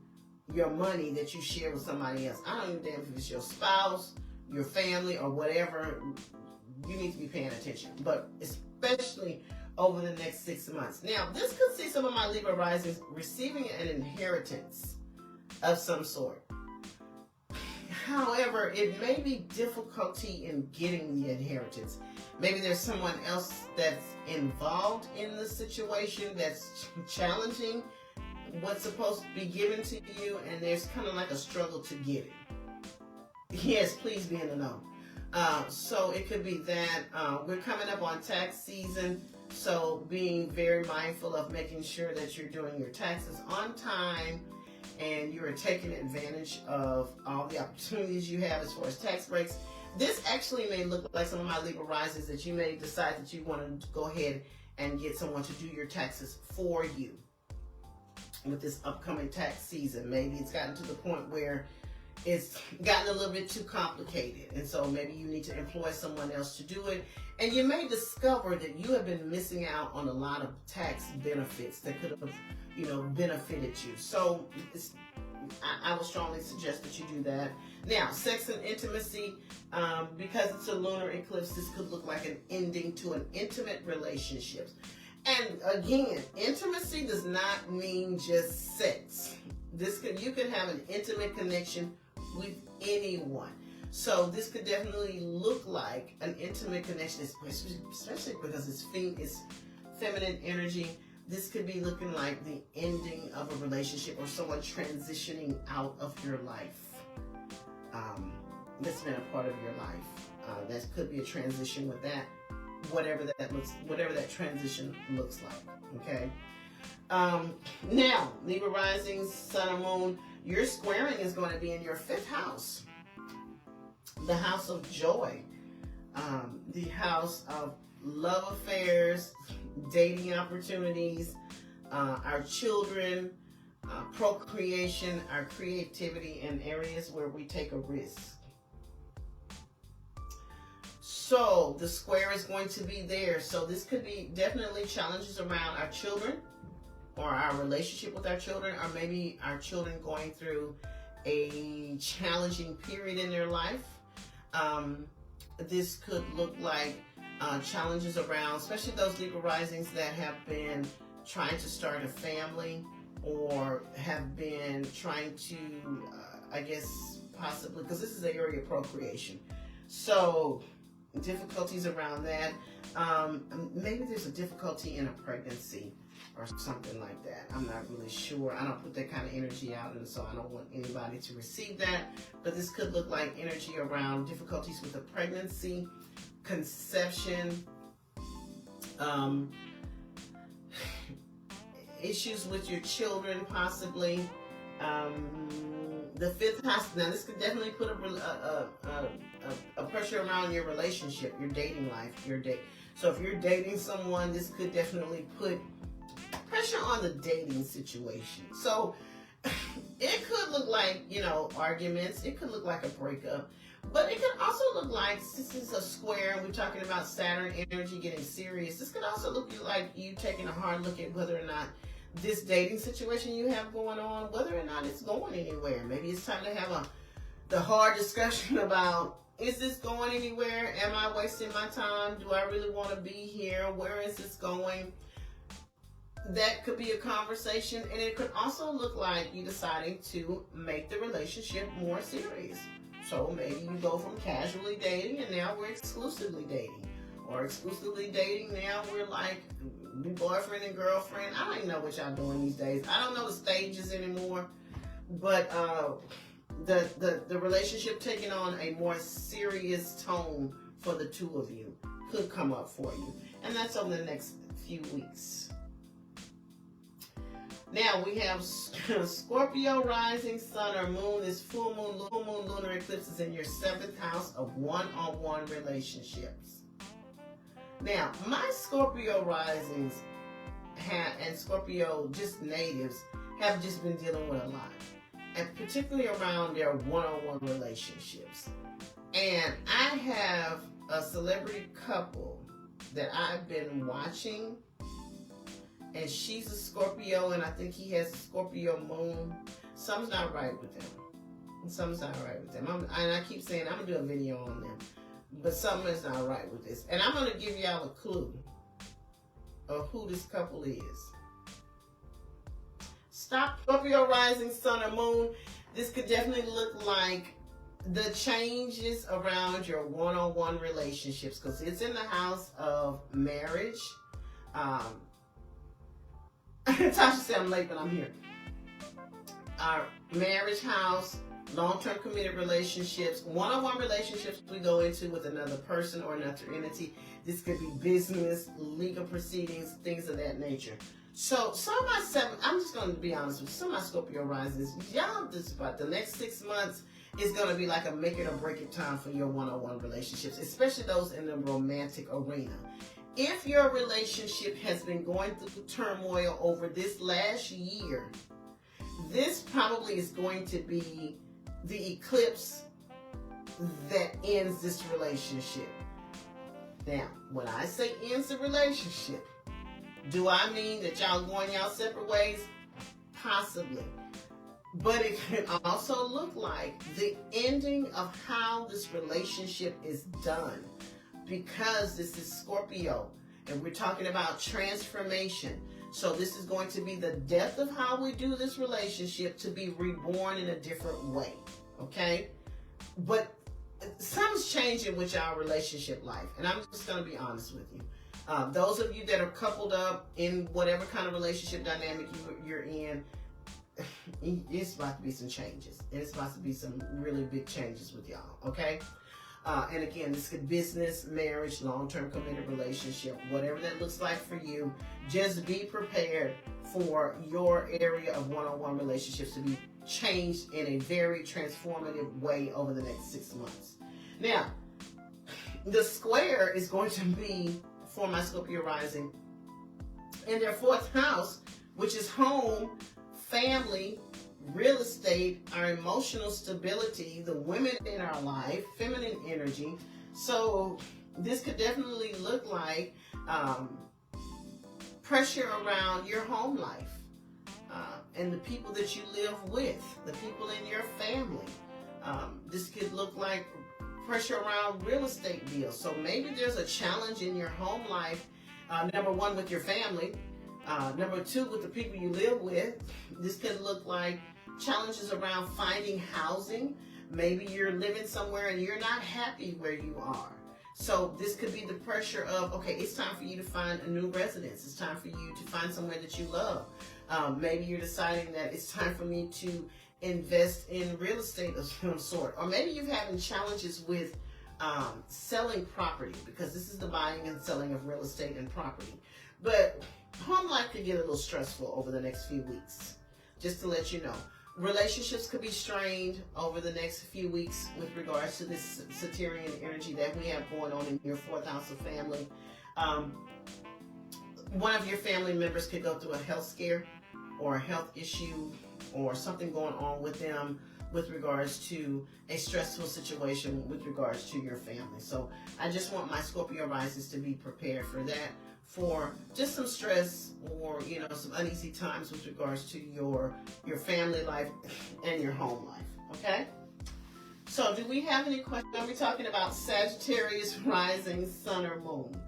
your money that you share with somebody else. I don't even know if it's your spouse, your family, or whatever. You need to be paying attention, but especially over the next 6 months. Now, this could see some of my Libra risings receiving an inheritance of some sort. However, it may be difficulty in getting the inheritance. Maybe there's someone else that's involved in the situation that's challenging what's supposed to be given to you, and there's kind of like a struggle to get it. Yes, please be in the know. So it could be that we're coming up on tax season, so being very mindful of making sure that you're doing your taxes on time and you're taking advantage of all the opportunities you have as far as tax breaks. This actually may look like some of my Libra risings that you may decide that you want to go ahead and get someone to do your taxes for you with this upcoming tax season. Maybe it's gotten to the point where it's gotten a little bit too complicated, and so maybe you need to employ someone else to do it. And you may discover that you have been missing out on a lot of tax benefits that could have, benefited you. So I would strongly suggest that you do that. Now, sex and intimacy, because it's a lunar eclipse, this could look like an ending to an intimate relationship. And again, intimacy does not mean just sex. You can have an intimate connection with anyone. So this could definitely look like an intimate connection, especially because it's feminine energy. This could be looking like the ending of a relationship or someone transitioning out of your life. That's been a part of your life. That could be a transition with that, whatever that transition looks like. Okay. Now, Libra rising, Sun and Moon, your squaring is going to be in your 5th house, the house of joy, the house of love affairs, dating opportunities, our children, procreation, our creativity, and areas where we take a risk. So the square is going to be there. So this could be definitely challenges around our children or our relationship with our children, or maybe our children going through a challenging period in their life. This could look like challenges around, especially those Libra risings that have been trying to start a family or have been trying to, I guess, possibly, because this is the area of procreation. So difficulties around that. Maybe there's a difficulty in a pregnancy or something like that. I'm not really sure. I don't put that kind of energy out, and so I don't want anybody to receive that. But this could look like energy around difficulties with a pregnancy, conception, issues with your children, possibly. The 5th house. Now, this could definitely put a pressure around your relationship, your dating life, So if you're dating someone, this could definitely put pressure on the dating situation. So it could look like, arguments. It could look like a breakup. But it could also look like, this is a square, and we're talking about Saturn energy getting serious. This could also look like you taking a hard look at whether or not this dating situation you have going on, whether or not it's going anywhere. Maybe it's time to have the hard discussion about, is this going anywhere? Am I wasting my time? Do I really want to be here? Where is this going? That could be a conversation, and it could also look like you deciding to make the relationship more serious. So maybe you go from casually dating and now we're exclusively dating. Or exclusively dating, now we're like boyfriend and girlfriend. I don't even know what y'all doing these days. I don't know the stages anymore. But the relationship taking on a more serious tone for the two of you could come up for you. And that's over the next few weeks. Now we have Scorpio rising, Sun or Moon. This full moon lunar eclipse is in your 7th house of one-on-one relationships. Now, my Scorpio risings and Scorpio just natives have just been dealing with a lot, and particularly around their one-on-one relationships. And I have a celebrity couple that I've been watching, and she's a Scorpio, and I think he has a Scorpio moon. Something's not right with them. And I keep saying I'm going to do a video on them. But something is not right with this. And I'm going to give y'all a clue of who this couple is. Stop Scorpio rising, Sun or Moon. This could definitely look like the changes around your one-on-one relationships, because it's in the house of marriage. Tasha said I'm late, but I'm here. Our marriage house, long-term committed relationships, one-on-one relationships we go into with another person or another entity. This could be business, legal proceedings, things of that nature. So some of my I'm just going to be honest with you, some of my Scorpio risings, y'all, this about the next 6 months is going to be like a make it or break it time for your one-on-one relationships, especially those in the romantic arena. If your relationship has been going through turmoil over this last year, this probably is going to be the eclipse that ends this relationship. Now, when I say ends the relationship, do I mean that y'all going y'all separate ways? Possibly. But it can also look like the ending of how this relationship is done, because this is Scorpio and we're talking about transformation. So this is going to be the death of how we do this relationship to be reborn in a different way. Okay? But something's changing with our relationship life. And I'm just going to be honest with you. Those of you that are coupled up in whatever kind of relationship dynamic you're in, it's about to be some changes. It's about to be some really big changes with y'all, okay? And again, this could business, marriage, long-term committed relationship, whatever that looks like for you. Just be prepared for your area of one-on-one relationships to be changed in a very transformative way over the next 6 months. Now, the square is going to be for my Scorpio rising in their 4th house, which is home, family, real estate, our emotional stability, the women in our life, feminine energy. So this could definitely look like pressure around your home life and the people that you live with, the people in your family. This could look like pressure around real estate deals. So maybe there's a challenge in your home life, number one, with your family. Number two, with the people you live with. This could look like challenges around finding housing. Maybe you're living somewhere and you're not happy where you are. So this could be the pressure of, okay, it's time for you to find a new residence. It's time for you to find somewhere that you love. Maybe you're deciding that it's time for me to invest in real estate of some sort. Or maybe you're having challenges with selling property, because this is the buying and selling of real estate and property. But home life could get a little stressful over the next few weeks, just to let you know. Relationships could be strained over the next few weeks with regards to this Saturnian energy that we have going on in your 4th house of family. One of your family members could go through a health scare or a health issue or something going on with them with regards to a stressful situation with regards to your family. So I just want my Scorpio risings to be prepared for that, for just some stress or, you know, some uneasy times with regards to your family life and your home life, okay? So do we have any questions? Are we talking about Sagittarius rising, sun or moon?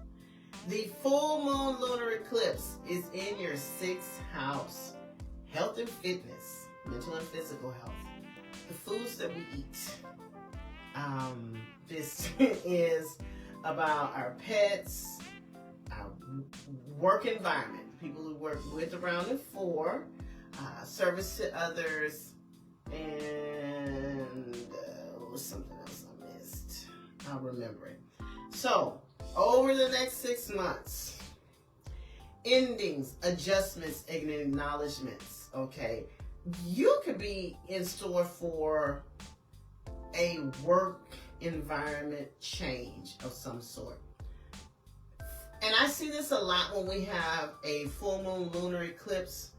The full moon lunar eclipse is in your 6th house. Health and fitness, mental and physical health, the foods that we eat. This is about our pets, our work environment, people who work with, around, and for, service to others, and something else I missed. I'll remember it. So, over the next 6 months, endings, adjustments, and acknowledgments, okay? You could be in store for a work environment change of some sort. And I see this a lot when we have a full moon lunar eclipse.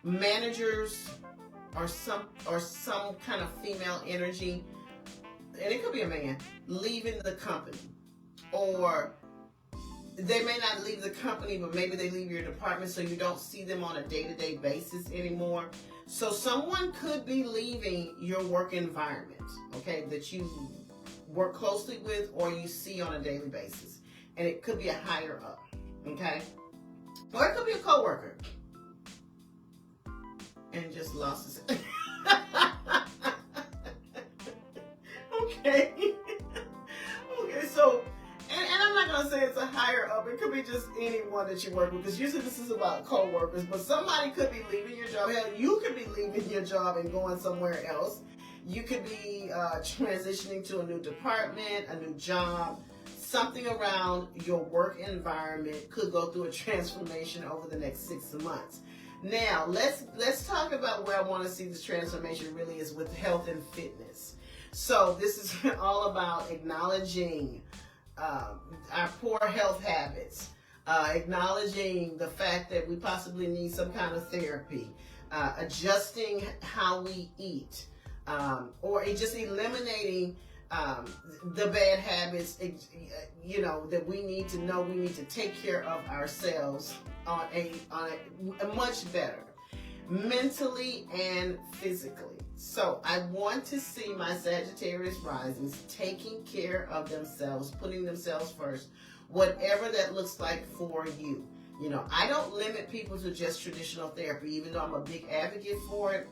Managers or some kind of female energy, and it could be a man, leaving the company. Or they may not leave the company, but maybe they leave your department so you don't see them on a day-to-day basis anymore. So someone could be leaving your work environment, okay, that you work closely with or you see on a daily basis. And it could be a higher up, okay? Or it could be a coworker. And just lost his... Okay. Okay, so... And I'm not going to say it's a higher up. It could be just anyone that you work with, because usually this is about co-workers. But somebody could be leaving your job. Hell, you could be leaving your job and going somewhere else. You could be transitioning to a new department, a new job. Something around your work environment could go through a transformation over the next 6 months. Now, let's talk about where I want to see this transformation really is with health and fitness. So this is all about acknowledging our poor health habits, acknowledging the fact that we possibly need some kind of therapy, adjusting how we eat, or just eliminating the bad habits, you know, that we need to know we need to take care of ourselves on a much better. mentally and physically. So I want to see my Sagittarius risings taking care of themselves, putting themselves first, whatever that looks like for you. You know, I don't limit people to just traditional therapy, even though I'm a big advocate for it.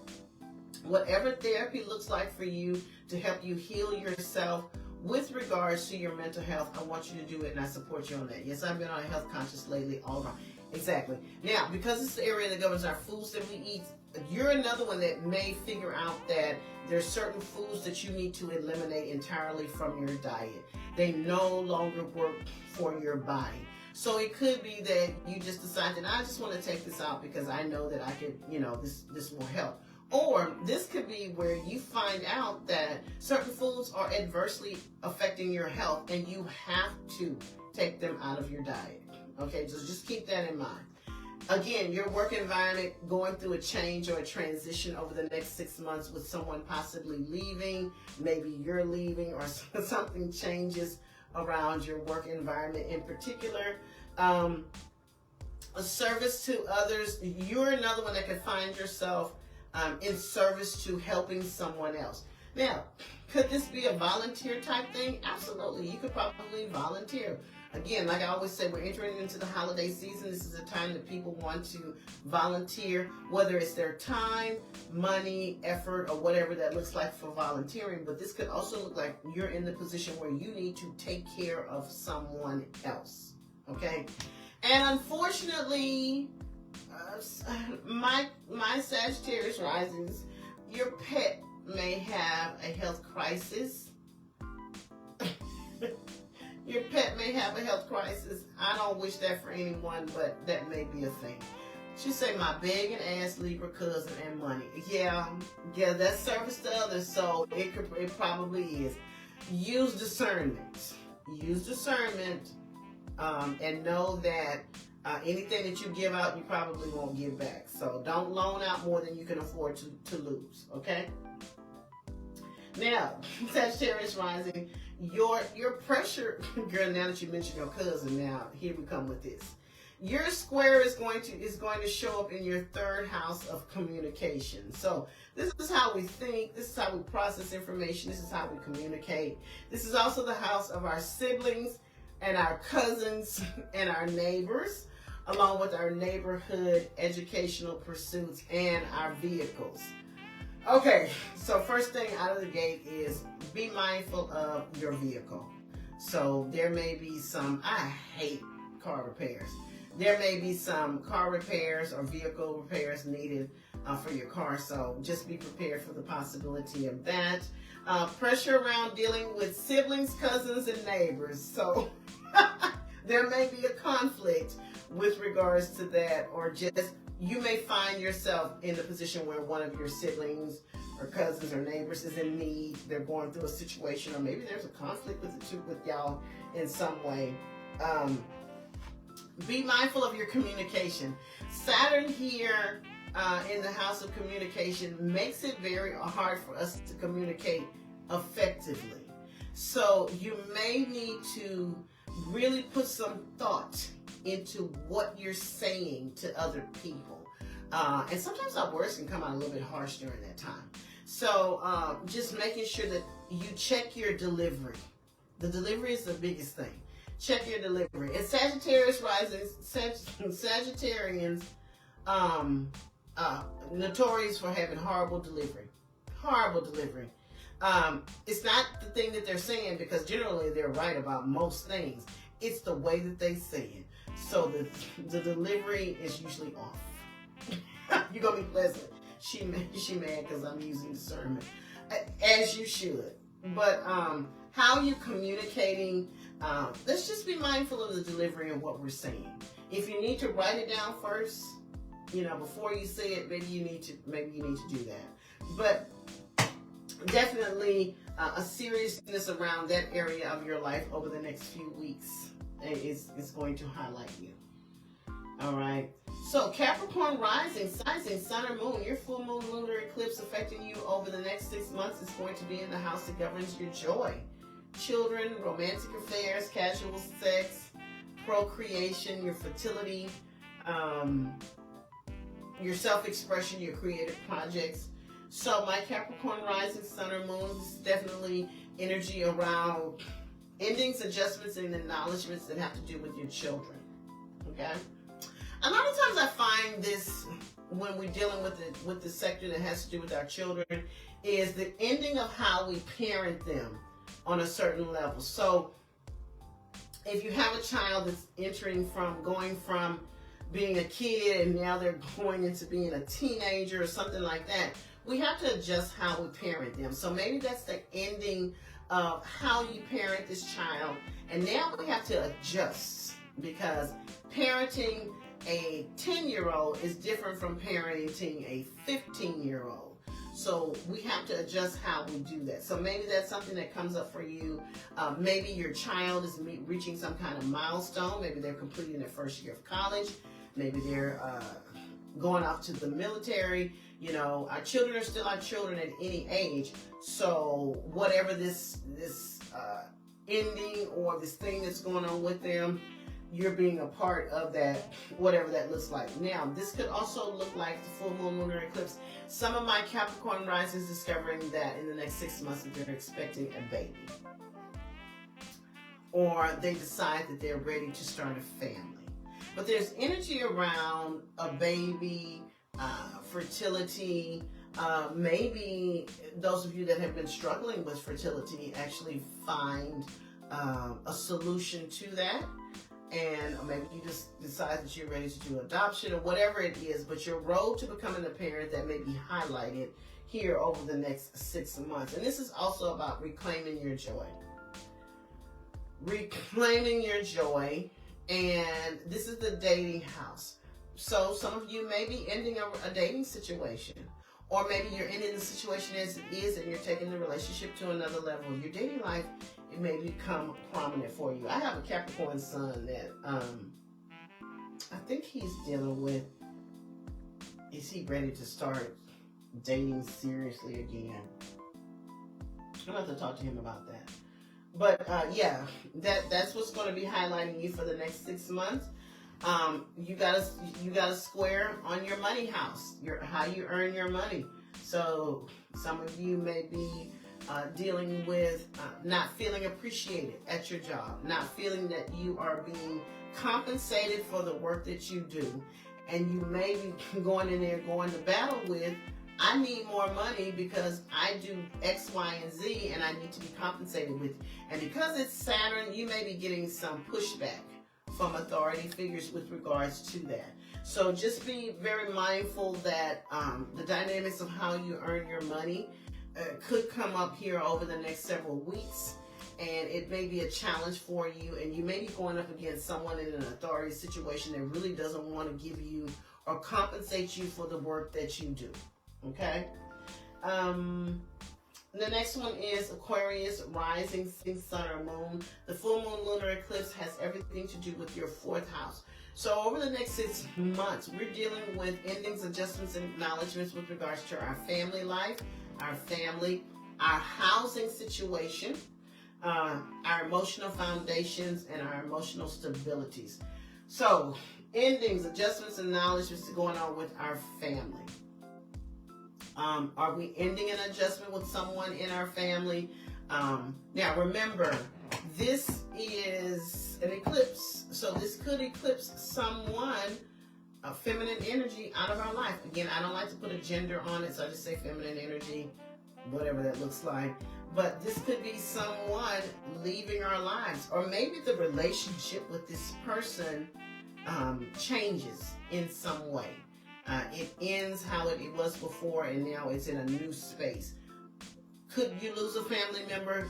Whatever therapy looks like for you to help you heal yourself with regards to your mental health, I want you to do it, and I support you on that. Yes, I've been on a health conscious lately, all around. Exactly. Now, because it's the area that governs our foods that we eat, you're another one that may figure out that there's certain foods that you need to eliminate entirely from your diet. They no longer work for your body. So it could be that you just decide that I just want to take this out because I know that I could, you know, this will help. Or this could be where you find out that certain foods are adversely affecting your health and you have to take them out of your diet. Okay, so just keep that in mind. Again, your work environment going through a change or a transition over the next 6 months with someone possibly leaving, maybe you're leaving, or something changes around your work environment in particular. A service to others, you're another one that could find yourself in service to helping someone else. Now, could this be a volunteer type thing? Absolutely. You could probably volunteer. Again, like I always say, we're entering into the holiday season. This is a time that people want to volunteer, whether it's their time, money, effort, or whatever that looks like for volunteering. But this could also look like you're in the position where you need to take care of someone else. Okay? And unfortunately, my Sagittarius risings, your pet may have a health crisis. Your pet may have a health crisis. I don't wish that for anyone, but that may be a thing. She say my begging ass Libra cousin and money. Yeah, that's service to others, so it probably is. Use discernment. Use discernment, and know that anything that you give out, you probably won't give back. So don't loan out more than you can afford to lose. Okay. Now, Sagittarius rising, your pressure, girl. Now that you mentioned your cousin, now here we come with this. Your square is going to show up in your third house of communication. So this is how we think. This is how we process information. This is how we communicate. This is also the house of our siblings and our cousins and our neighbors, along with our neighborhood educational pursuits and our vehicles. Okay, so first thing out of the gate is be mindful of your vehicle. So there may be some, I hate car repairs. There may be some car repairs or vehicle repairs needed for your car, so just be prepared for the possibility of that. Pressure around dealing with siblings, cousins, and neighbors. So there may be a conflict with regards to that, or just you may find yourself in the position where one of your siblings or cousins or neighbors is in need. They're going through a situation, or maybe there's a conflict with y'all in some way. Be mindful of your communication. Saturn here in the house of communication makes it very hard for us to communicate effectively. So you may need to really put some thought into what you're saying to other people. And sometimes our words can come out a little bit harsh during that time. So just making sure that you check your delivery. The delivery is the biggest thing. Check your delivery. And Sagittarius rising, Sagittarians, notorious for having horrible delivery. Horrible delivery. It's not the thing that they're saying, because generally they're right about most things. It's the way that they say it. So the delivery is usually off. You're going to be pleasant. She mad because I'm using discernment. As you should. But how you communicating, let's just be mindful of the delivery and what we're saying. If you need to write it down first, before you say it, maybe you need to do that. But definitely a seriousness around that area of your life over the next few weeks is going to highlight you. All right. So Capricorn rising, sun or moon, your full moon lunar eclipse affecting you over the next 6 months is going to be in the house that governs your joy, children, romantic affairs, casual sex, procreation, your fertility, your self-expression, your creative projects. So my Capricorn rising, sun, or moon is definitely energy around endings, adjustments, and acknowledgments that have to do with your children. Okay? A lot of times I find this when we're dealing with the sector that has to do with our children is the ending of how we parent them on a certain level. So if you have a child that's going from being a kid and now they're going into being a teenager or something like that, we have to adjust how we parent them. So maybe that's the ending of how you parent this child. And now we have to adjust, because parenting a 10-year-old is different from parenting a 15-year-old. So we have to adjust how we do that. So maybe that's something that comes up for you. Maybe your child is reaching some kind of milestone. Maybe they're completing their first year of college. Maybe they're going off to the military. You know, our children are still our children at any age. So whatever this ending or this thing that's going on with them, you're being a part of that, whatever that looks like. Now, this could also look like the full moon lunar eclipse. Some of my Capricorn risings discovering that in the next 6 months that they're expecting a baby. Or they decide that they're ready to start a family. But there's energy around a baby, fertility. Maybe those of you that have been struggling with fertility actually find a solution to that. And maybe you just decide that you're ready to do adoption or whatever it is, but your road to becoming a parent that may be highlighted here over the next 6 months. And this is also about reclaiming your joy. Reclaiming your joy, and this is the dating house. So some of you may be ending a dating situation, or maybe you're ending the situation as it is and you're taking the relationship to another level. Your dating life, it may become prominent for you. I have a Capricorn son that I think he's dealing with, is he ready to start dating seriously again? I'm going to have to talk to him about that. But yeah, that's what's going to be highlighting you for the next 6 months. You gotta square on your money house, how you earn your money. So some of you may be dealing with not feeling appreciated at your job, not feeling that you are being compensated for the work that you do, and you may be going to battle with, I need more money because I do X, Y, and Z, and I need to be compensated with. And because it's Saturn, you may be getting some pushback from authority figures with regards to that. So just be very mindful that the dynamics of how you earn your money could come up here over the next several weeks, and it may be a challenge for you, and you may be going up against someone in an authority situation that really doesn't want to give you or compensate you for the work that you do. Okay? The next one is Aquarius, rising, sun, or moon. The full moon lunar eclipse has everything to do with your 4th house. So over the next 6 months, we're dealing with endings, adjustments, and acknowledgments with regards to our family life, our family, our housing situation, our emotional foundations, and our emotional stabilities. So endings, adjustments, and acknowledgments going on with our family. Are we ending an adjustment with someone in our family? Now remember, this is an eclipse, so this could eclipse someone, feminine energy out of our life. Again, I don't like to put a gender on it, so I just say feminine energy, whatever that looks like. But this could be someone leaving our lives, or maybe the relationship with this person changes in some way. It ends how it was before, and now it's in a new space. Could you lose a family member?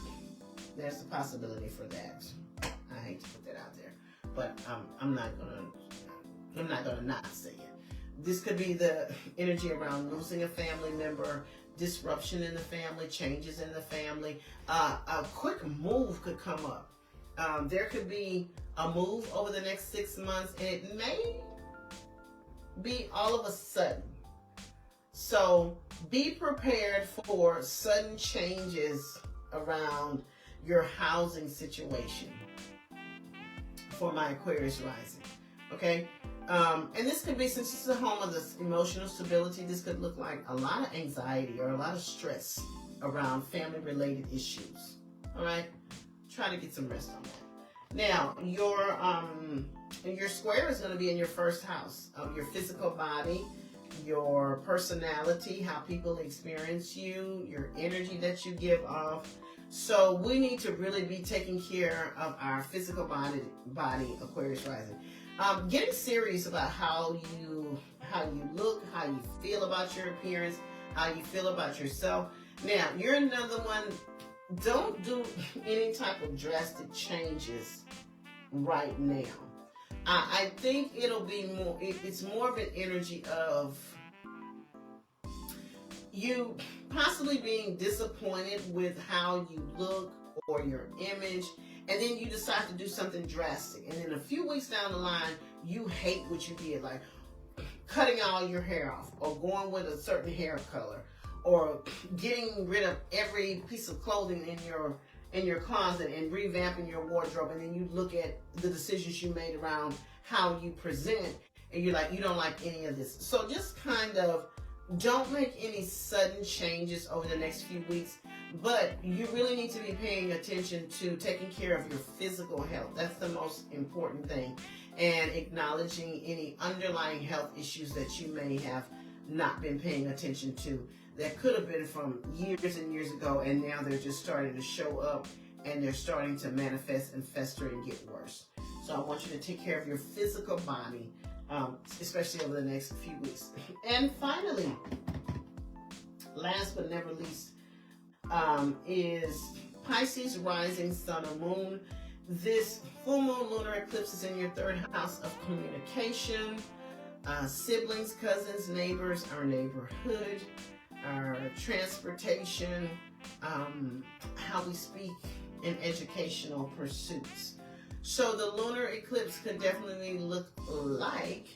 There's a possibility for that. I hate to put that out there, but I'm not gonna not say it. This could be the energy around losing a family member, disruption in the family, changes in the family. A quick move could come up. There could be a move over the next 6 months, and it may be all of a sudden. So be prepared for sudden changes around your housing situation for my Aquarius rising. Okay? And this could be, since this is a home of this emotional stability, this could look like a lot of anxiety or a lot of stress around family-related issues. All right, try to get some rest on that. Now, your square is going to be in your first house, your physical body, your personality, how people experience you, your energy that you give off. So we need to really be taking care of our physical body, Aquarius rising. Getting serious about how you look, how you feel about your appearance, how you feel about yourself. Now, you're another one. Don't do any type of drastic changes right now. I think it'll be more. It's more of an energy of you possibly being disappointed with how you look or your image, and then you decide to do something drastic, and then a few weeks down the line you hate what you did, like cutting all your hair off or going with a certain hair color or getting rid of every piece of clothing in your closet and revamping your wardrobe, and then you look at the decisions you made around how you present and you're like, you don't like any of this. So just kind of don't make any sudden changes over the next few weeks, but you really need to be paying attention to taking care of your physical health. That's the most important thing, and acknowledging any underlying health issues that you may have not been paying attention to that could have been from years and years ago, and now they're just starting to show up and they're starting to manifest and fester and get worse. So I want you to take care of your physical body, especially over the next few weeks. And finally, last but never least, is Pisces rising sun or moon. This full moon lunar eclipse is in your third house of communication, siblings, cousins, neighbors, our neighborhood, our transportation, how we speak in educational pursuits. So the lunar eclipse could definitely look like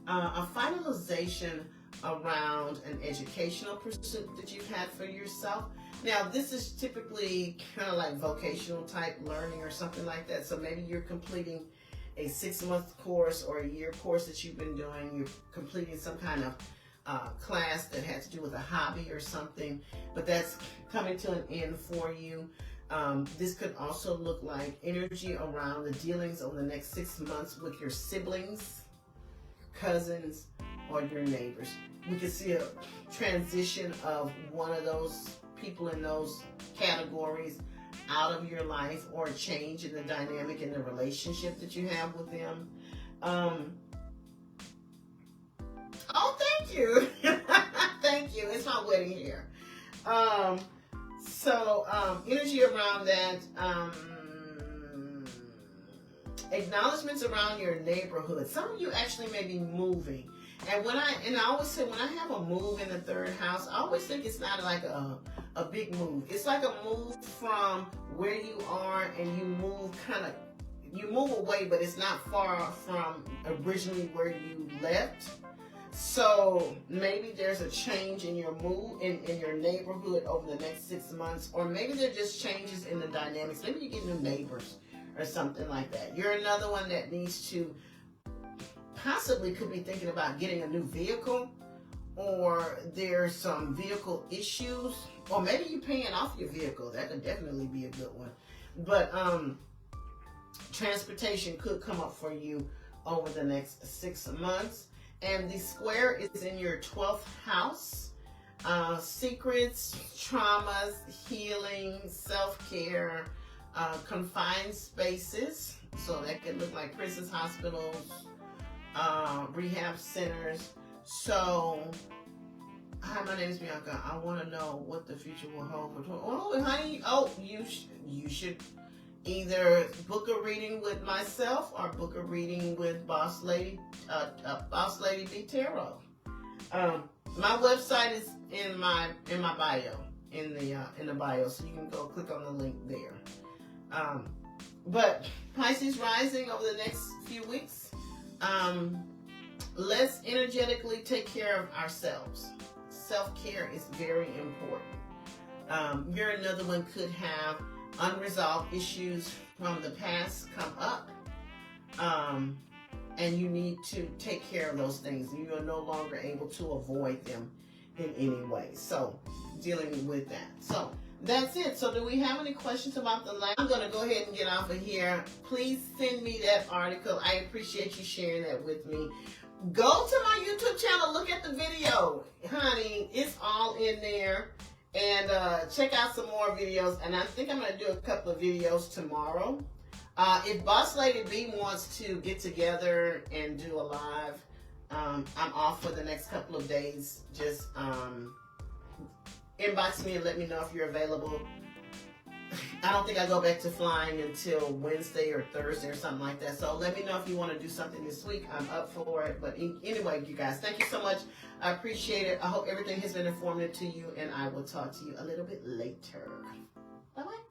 a finalization around an educational pursuit that you've had for yourself. Now, this is typically kind of like vocational type learning or something like that. So maybe you're completing a 6-month course or a year course that you've been doing. You're completing some kind of class that had to do with a hobby or something, but that's coming to an end for you. This could also look like energy around the dealings over the next 6 months with your siblings, cousins, or your neighbors. We could see a transition of one of those people in those categories out of your life, or a change in the dynamic in the relationship that you have with them. Oh, thank you. Thank you. It's my wedding hair. Energy around that, acknowledgments around your neighborhood. Some of you actually may be moving. And I always say, when I have a move in the third house, I always think it's not like a big move. It's like a move from where you are, and you move away, but it's not far from originally where you left. So maybe there's a change in your mood in your neighborhood over the next 6 months, or maybe there are just changes in the dynamics. Maybe you get new neighbors or something like that. You're another one that needs to possibly could be thinking about getting a new vehicle, or there's some vehicle issues, or maybe you're paying off your vehicle. That could definitely be a good one. But transportation could come up for you over the next 6 months. And the square is in your 12th house. Secrets, traumas, healing, self-care, confined spaces. So that could look like prisons, hospitals, rehab centers. So, hi, my name is Bianca. I want to know what the future will hold for. Oh, honey, you should either book a reading with myself or book a reading with Boss Lady B Tarot. My website is in my bio, in the bio, so you can go click on the link there. But Pisces rising over the next few weeks. Let's energetically take care of ourselves. Self-care is very important. You're another one could have unresolved issues from the past come up. and you need to take care of those things. You are no longer able to avoid them in any way. So dealing with that. So that's it. So do we have any questions about the lab? I'm going to go ahead and get off of here. Please send me that article. I appreciate you sharing that with me. Go to my YouTube channel. Look at the video. Honey, it's all in there. And check out some more videos. And I think I'm going to do a couple of videos tomorrow. If Boss Lady B wants to get together and do a live, I'm off for the next couple of days. Just inbox me and let me know if you're available. I don't think I go back to flying until Wednesday or Thursday or something like that. So let me know if you want to do something this week. I'm up for it. But anyway, you guys, thank you so much. I appreciate it. I hope everything has been informative to you, and I will talk to you a little bit later. Bye-bye.